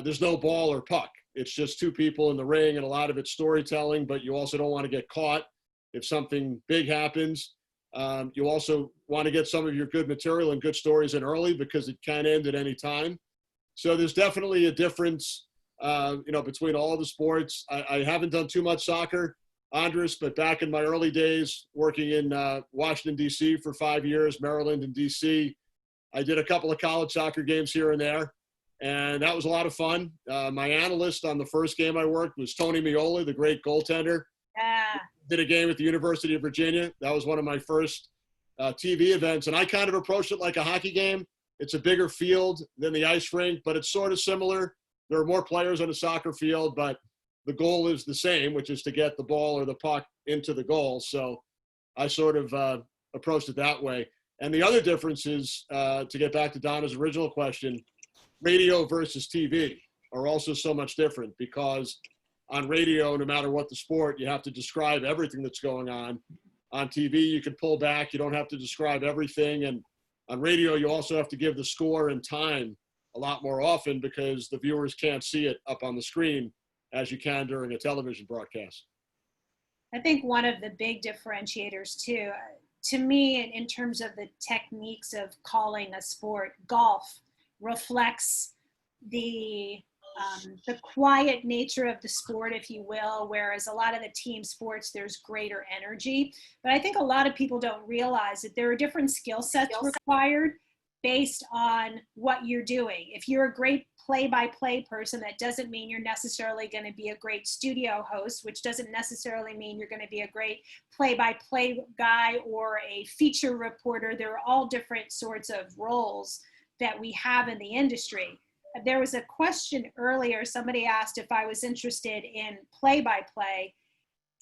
there's no ball or puck. It's just two people in the ring, and a lot of it's storytelling, but you also don't want to get caught if something big happens. You also want to get some of your good material and good stories in early because it can end at any time. So there's definitely a difference between all the sports. I haven't done too much soccer, Andrés, but back in my early days working in Washington, D.C. for 5 years, Maryland and D.C., I did a couple of college soccer games here and there, and that was a lot of fun. My analyst on the first game I worked was Tony Meola, the great goaltender. Did a game at the University of Virginia. That was one of my first TV events, and I kind of approached it like a hockey game. It's a bigger field than the ice rink, but it's sort of similar. There are more players on a soccer field, but the goal is the same, which is to get the ball or the puck into the goal. So I sort of approached it that way. And the other difference is, to get back to Donna's original question, radio versus TV are also so much different because on radio, no matter what the sport, you have to describe everything that's going on. On TV, you can pull back. You don't have to describe everything. And on radio, you also have to give the score and time a lot more often because the viewers can't see it up on the screen as you can during a television broadcast. I think one of the big differentiators too, to me, in terms of the techniques of calling a sport, golf reflects the quiet nature of the sport, if you will, whereas a lot of the team sports, there's greater energy. But I think a lot of people don't realize that there are different skill sets required based on what you're doing. If you're a great play-by-play person, that doesn't mean you're necessarily going to be a great studio host, which doesn't necessarily mean you're going to be a great play-by-play guy or a feature reporter. There are all different sorts of roles that we have in the industry. There was a question earlier, somebody asked if I was interested in play-by-play.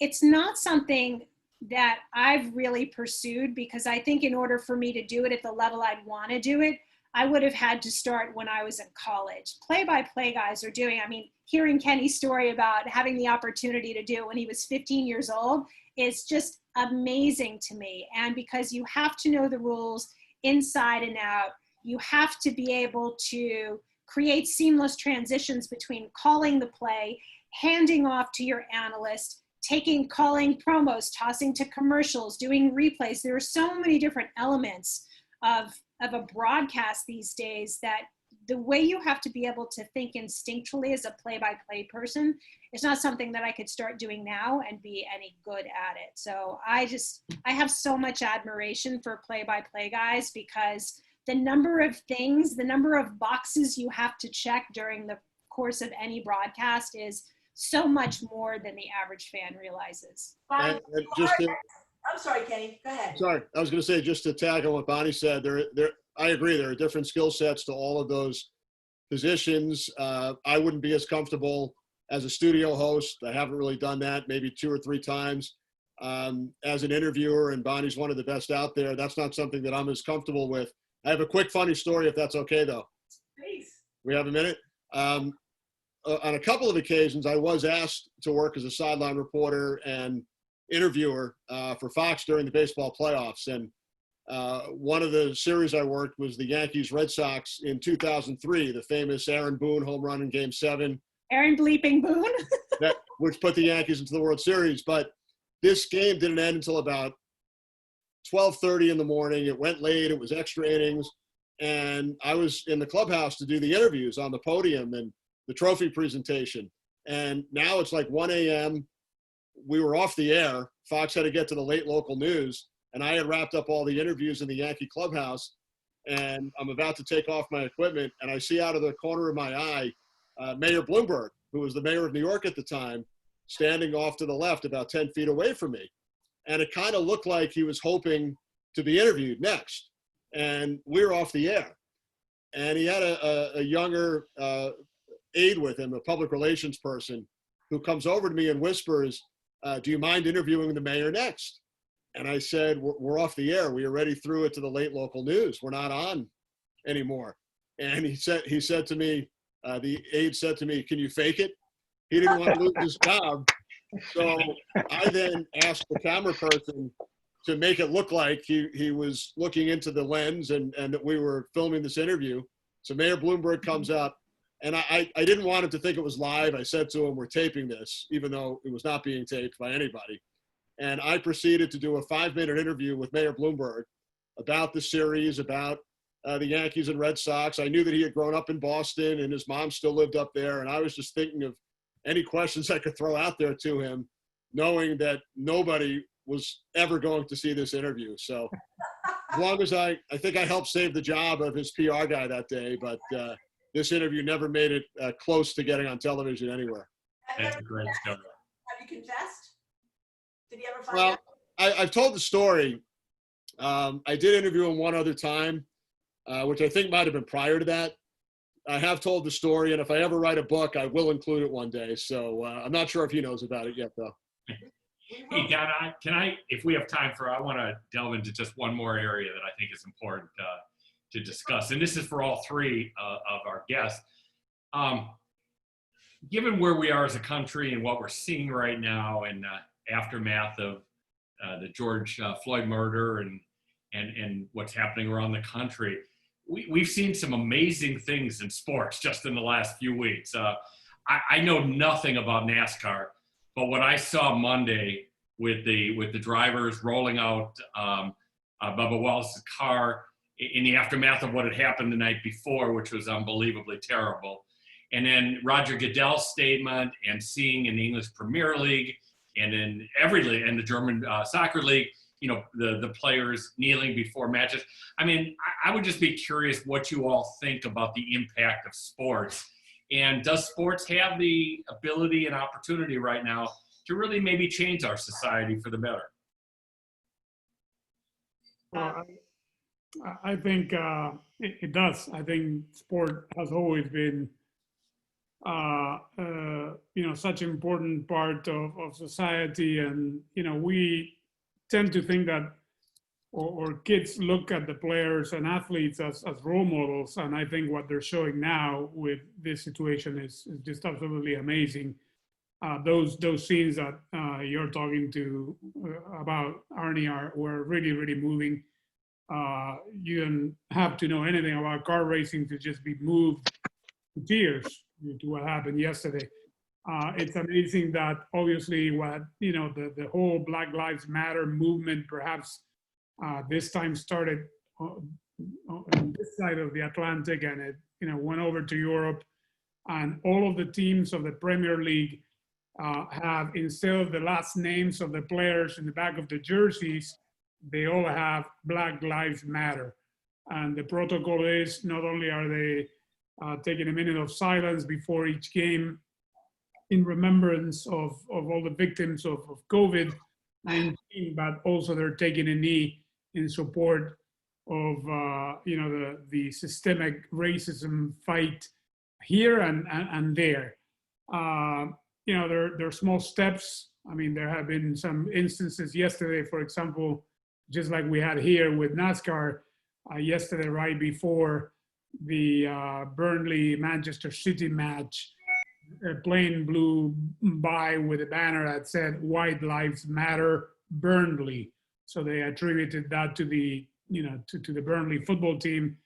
It's not something that I've really pursued because I think in order for me to do it at the level I'd want to do it, I would have had to start when I was in college. Play-by-play guys are doing, hearing Kenny's story about having the opportunity to do it when he was 15 years old is just amazing to me. And because you have to know the rules inside and out, you have to be able to create seamless transitions between calling the play, handing off to your analyst, calling promos, tossing to commercials, doing replays. There are so many different elements of a broadcast these days that the way you have to be able to think instinctually as a play-by-play person is not something that I could start doing now and be any good at it. So I have so much admiration for play-by-play guys, because the number of things, the number of boxes you have to check during the course of any broadcast is so much more than the average fan realizes. And I'm sorry, Kenny. Go ahead. Sorry, I was going to say, just to tag on what Bonnie said, I agree. There are different skill sets to all of those positions. I wouldn't be as comfortable as a studio host. I haven't really done that, maybe 2 or 3 times. As an interviewer, and Bonnie's one of the best out there, that's not something that I'm as comfortable with. I have a quick funny story, if that's okay, though. Please. We have a minute? On a couple of occasions, I was asked to work as a sideline reporter and interviewer for Fox during the baseball playoffs. And one of the series I worked was the Yankees-Red Sox in 2003, the famous Aaron Boone home run in Game 7. Aaron bleeping Boone? Which put the Yankees into the World Series. But this game didn't end until about 12:30 in the morning. It went late. It was extra innings. And I was in the clubhouse to do the interviews on the podium and the trophy presentation. And now it's like 1 a.m. We were off the air. Fox had to get to the late local news. And I had wrapped up all the interviews in the Yankee clubhouse. And I'm about to take off my equipment. And I see out of the corner of my eye, Mayor Bloomberg, who was the mayor of New York at the time, standing off to the left about 10 feet away from me. And it kind of looked like he was hoping to be interviewed next. And we were off the air. And he had a younger aide with him, a public relations person, who comes over to me and whispers, do you mind interviewing the mayor next? And I said, we're off the air. We already threw it to the late local news. We're not on anymore. And he said to me, the aide said to me, can you fake it? He didn't want to lose his job. So I then asked the camera person to make it look like he was looking into the lens and that we were filming this interview. So Mayor Bloomberg comes up, and I didn't want him to think it was live. I said to him, we're taping this, even though it was not being taped by anybody. And I proceeded to do a 5-minute interview with Mayor Bloomberg about the series, about the Yankees and Red Sox. I knew that he had grown up in Boston and his mom still lived up there. And I was just thinking of any questions I could throw out there to him, knowing that nobody was ever going to see this interview. So as long as I think I helped save the job of his PR guy that day, but this interview never made it close to getting on television anywhere. That's a great story. Have you confessed? Did he ever find out? I've told the story. I did interview him one other time, which I think might have been prior to that. I have told the story, and if I ever write a book, I will include it one day. So I'm not sure if he knows about it yet, though. Hey, Don, can I, if we have time I want to delve into just one more area that I think is important to discuss. And this is for all three of our guests. Given where we are as a country and what we're seeing right now in aftermath of the George Floyd murder and what's happening around the country, we've seen some amazing things in sports just in the last few weeks. I know nothing about NASCAR, but what I saw Monday with the drivers rolling out Bubba Wallace's car in the aftermath of what had happened the night before, which was unbelievably terrible, and then Roger Goodell's statement, and seeing in the English Premier League and in every league, and the German soccer league, the players kneeling before matches. I mean, I would just be curious what you all think about the impact of sports. And does sports have the ability and opportunity right now to really maybe change our society for the better? Well, I think it does. I think sport has always been, such an important part of society. And, we tend to think that, or kids look at the players and athletes as role models. And I think what they're showing now with this situation is just absolutely amazing. Those scenes that you're talking about, Arnie, were really, really moving. You don't have to know anything about car racing to just be moved to tears to what happened yesterday. It's amazing that obviously the whole Black Lives Matter movement perhaps this time started on this side of the Atlantic, and it went over to Europe, and all of the teams of the Premier League have, instead of the last names of the players in the back of the jerseys, they all have Black Lives Matter. And the protocol is not only are they taking a minute of silence before each game in remembrance of all the victims of COVID-19, but also they're taking a knee in support of the systemic racism fight here and there. There are small steps. I mean, there have been some instances yesterday, for example, just like we had here with NASCAR yesterday, right before the Burnley-Manchester City match, a plane blew by with a banner that said "White Lives Matter, Burnley." So they attributed that to the to the Burnley football team,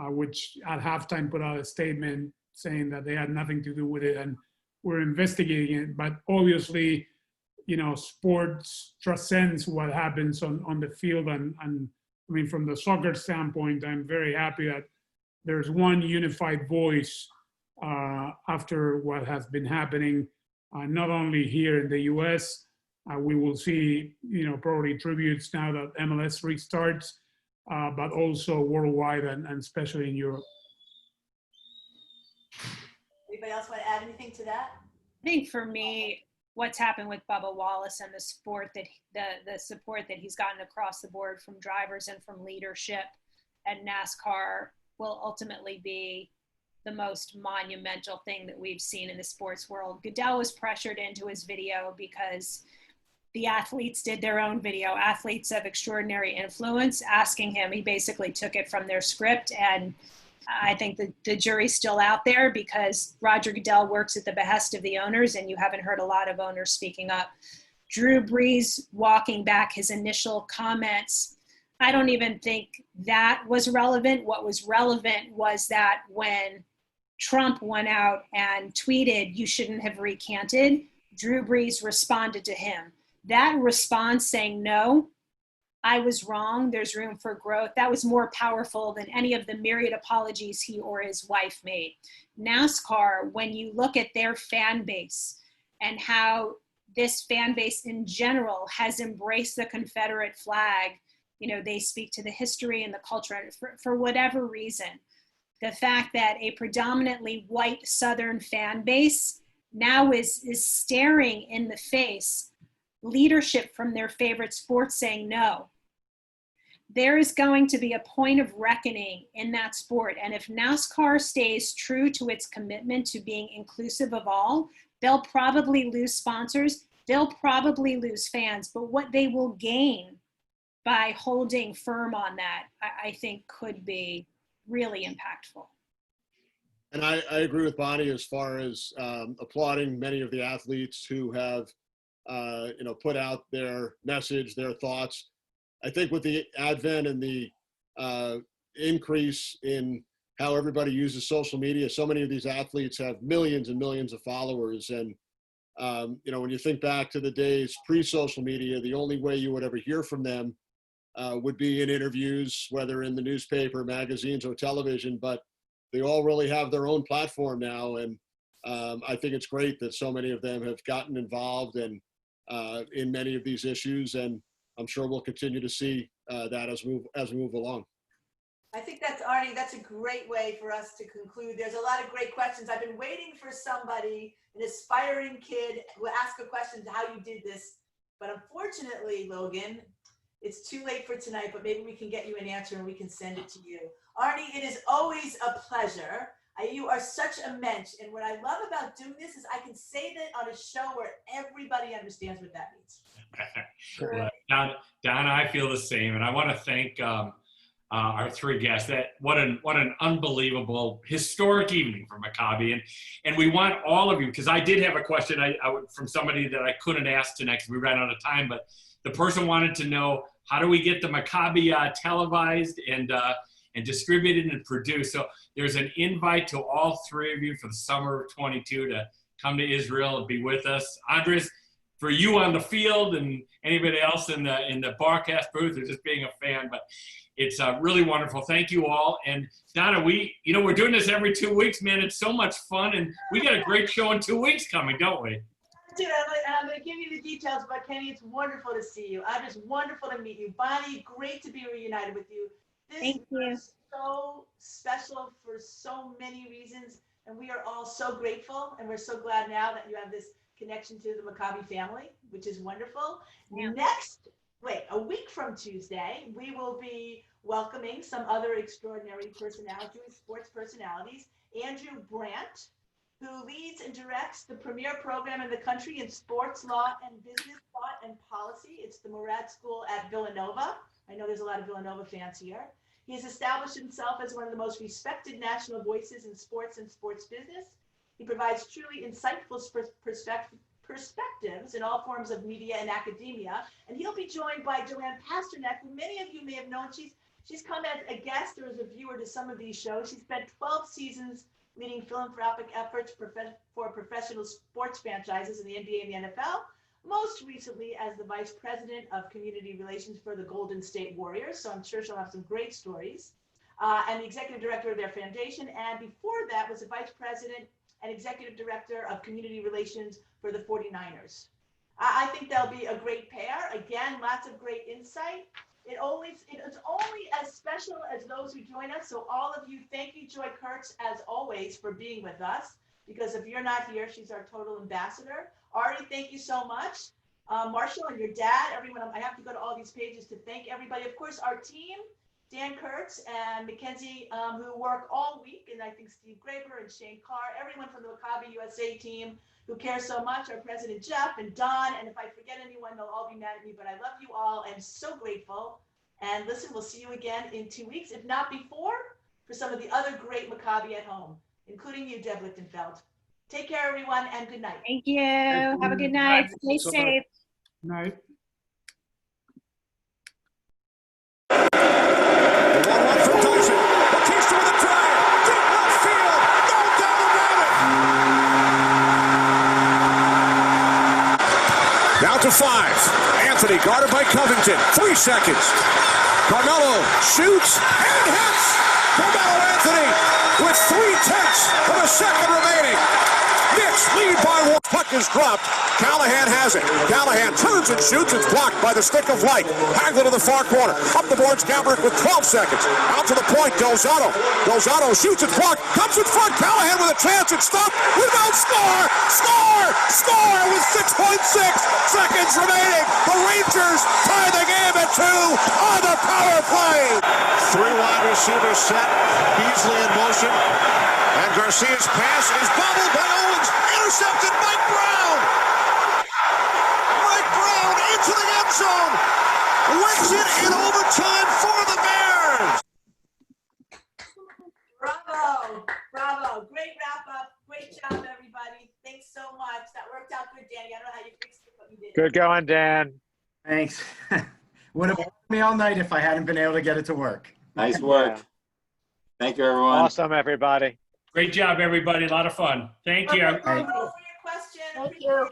which at halftime put out a statement saying that they had nothing to do with it and were investigating it. But obviously, sports transcends what happens on the field. And I mean, from the soccer standpoint, I'm very happy that there's one unified voice after what has been happening, not only here in the US. We will see, probably tributes now that MLS restarts, but also worldwide and especially in Europe. Anybody else want to add anything to that? I think for me, what's happened with Bubba Wallace and the support that he's gotten across the board from drivers and from leadership at NASCAR will ultimately be the most monumental thing that we've seen in the sports world. Goodell was pressured into his video because the athletes did their own video, athletes of extraordinary influence, asking him. He basically took it from their script, and I think the jury's still out there because Roger Goodell works at the behest of the owners, and you haven't heard a lot of owners speaking up. Drew Brees walking back his initial comments, I don't even think that was relevant. What was relevant was that when Trump went out and tweeted, "You shouldn't have recanted," Drew Brees responded to him. That response saying, "No, I was wrong, there's room for growth," that was more powerful than any of the myriad apologies he or his wife made. NASCAR, when you look at their fan base and how this fan base in general has embraced the Confederate flag, they speak to the history and the culture for whatever reason. The fact that a predominantly white Southern fan base now is staring in the face leadership from their favorite sport saying no. There is going to be a point of reckoning in that sport. And if NASCAR stays true to its commitment to being inclusive of all, they'll probably lose sponsors, they'll probably lose fans, but what they will gain by holding firm on that, I think could be really impactful. And I agree with Bonnie as far as applauding many of the athletes who have, put out their message, their thoughts. I think with the advent and the increase in how everybody uses social media, so many of these athletes have millions and millions of followers. And, when you think back to the days pre-social media, the only way you would ever hear from them would be in interviews, whether in the newspaper, magazines, or television. But they all really have their own platform now. And I think it's great that so many of them have gotten involved and in many of these issues. And I'm sure we'll continue to see that as we move along. I think Arnie, that's a great way for us to conclude. There's a lot of great questions. I've been waiting for somebody, an aspiring kid, who ask a question to how you did this. But unfortunately, Logan, it's too late for tonight, but maybe we can get you an answer and we can send it to you. Arnie, it is always a pleasure. You are such a mensch. And what I love about doing this is I can say that on a show where everybody understands what that means. Well, Donna, I feel the same. And I want to thank our three guests. What an unbelievable, historic evening for Maccabi. And we want all of you, because I did have a question from somebody that I couldn't ask tonight because we ran out of time, but the person wanted to know, how do we get the Maccabi televised and distributed and produced? So there's an invite to all three of you for the summer of 22 to come to Israel and be with us. Andres, for you on the field and anybody else in the broadcast booth or just being a fan. But it's really wonderful. Thank you all. And Donna, we're doing this every 2 weeks, man. It's so much fun, and we got a great show in 2 weeks coming, don't we? Dude, I'm going to give you the details, but Kenny, it's wonderful to see you. It's wonderful to meet you. Bonnie, great to be reunited with you. Thank you. Is so special for so many reasons, and we are all so grateful, and we're so glad now that you have this connection to the Maccabi family, which is wonderful. Yeah. A week from Tuesday, we will be welcoming some other extraordinary personalities, sports personalities. Andrew Brandt, who leads and directs the premier program in the country in sports law and business thought and policy. It's the Murad School at Villanova. I know there's a lot of Villanova fans here. He has established himself as one of the most respected national voices in sports and sports business. He provides truly insightful perspectives in all forms of media and academia. And he'll be joined by Joanne Pasternak, who many of you may have known. She's come as a guest or as a viewer to some of these shows. She's spent 12 seasons leading philanthropic efforts for professional sports franchises in the NBA and the NFL, most recently as the Vice President of Community Relations for the Golden State Warriors. So I'm sure she'll have some great stories. And the Executive Director of their foundation. And before that was the Vice President and Executive Director of Community Relations for the 49ers. I think they'll be a great pair. Again, lots of great insight. It's only as special as those who join us. So all of you, thank you, Joy Kurtz, as always, for being with us. Because if you're not here, she's our total ambassador. Ari, thank you so much. Marshall and your dad, everyone. I have to go to all these pages to thank everybody. Of course, our team, Dan Kurtz and Mackenzie, who work all week, and I think Steve Graber and Shane Carr, everyone from the Maccabi USA team who cares so much, our president Jeff and Don, and if I forget anyone, they'll all be mad at me, but I love you all. I'm so grateful. And listen, we'll see you again in 2 weeks, if not before, for some of the other great Maccabi at home, including you, Deb Lichtenfeld. Take care, everyone, and good night. Thank you. Have a good night. Stay safe. Night. Down to 5. Anthony guarded by Covington. 3 seconds. Carmelo shoots and hits. Carmelo Anthony with 3/10 of a second remaining. Knicks lead by 1. Puck is dropped. Callahan has it. Callahan turns and shoots. It's blocked by the stick of light. Hagler to the far corner. Up the boards, Gabrick with 12 seconds. Out to the point, Delzato. Delzato shoots. It's blocked. Comes in front. Callahan with a chance. It's stopped. Rebound. Score! Score! Score with 6.6 seconds remaining. The Rangers tie the game at 2 on the power play. 3 wide receivers set. Beasley in motion. And Garcia's pass is bobbled by Owens. Intercepted. Mike Brown. Mike Brown into the end zone. Wins it in overtime for the Bears. Bravo. Bravo. Great wrap up. Great job, everybody. Thanks so much. That worked out good, Danny. I don't know how you fixed it, but you did. Good going, Dan. Thanks. Would have worked me all night if I hadn't been able to get it to work. Nice work. Yeah. Thank you, everyone. Awesome, everybody. Great job, everybody. A lot of fun. Thank you. Thank you for your question. Thank you.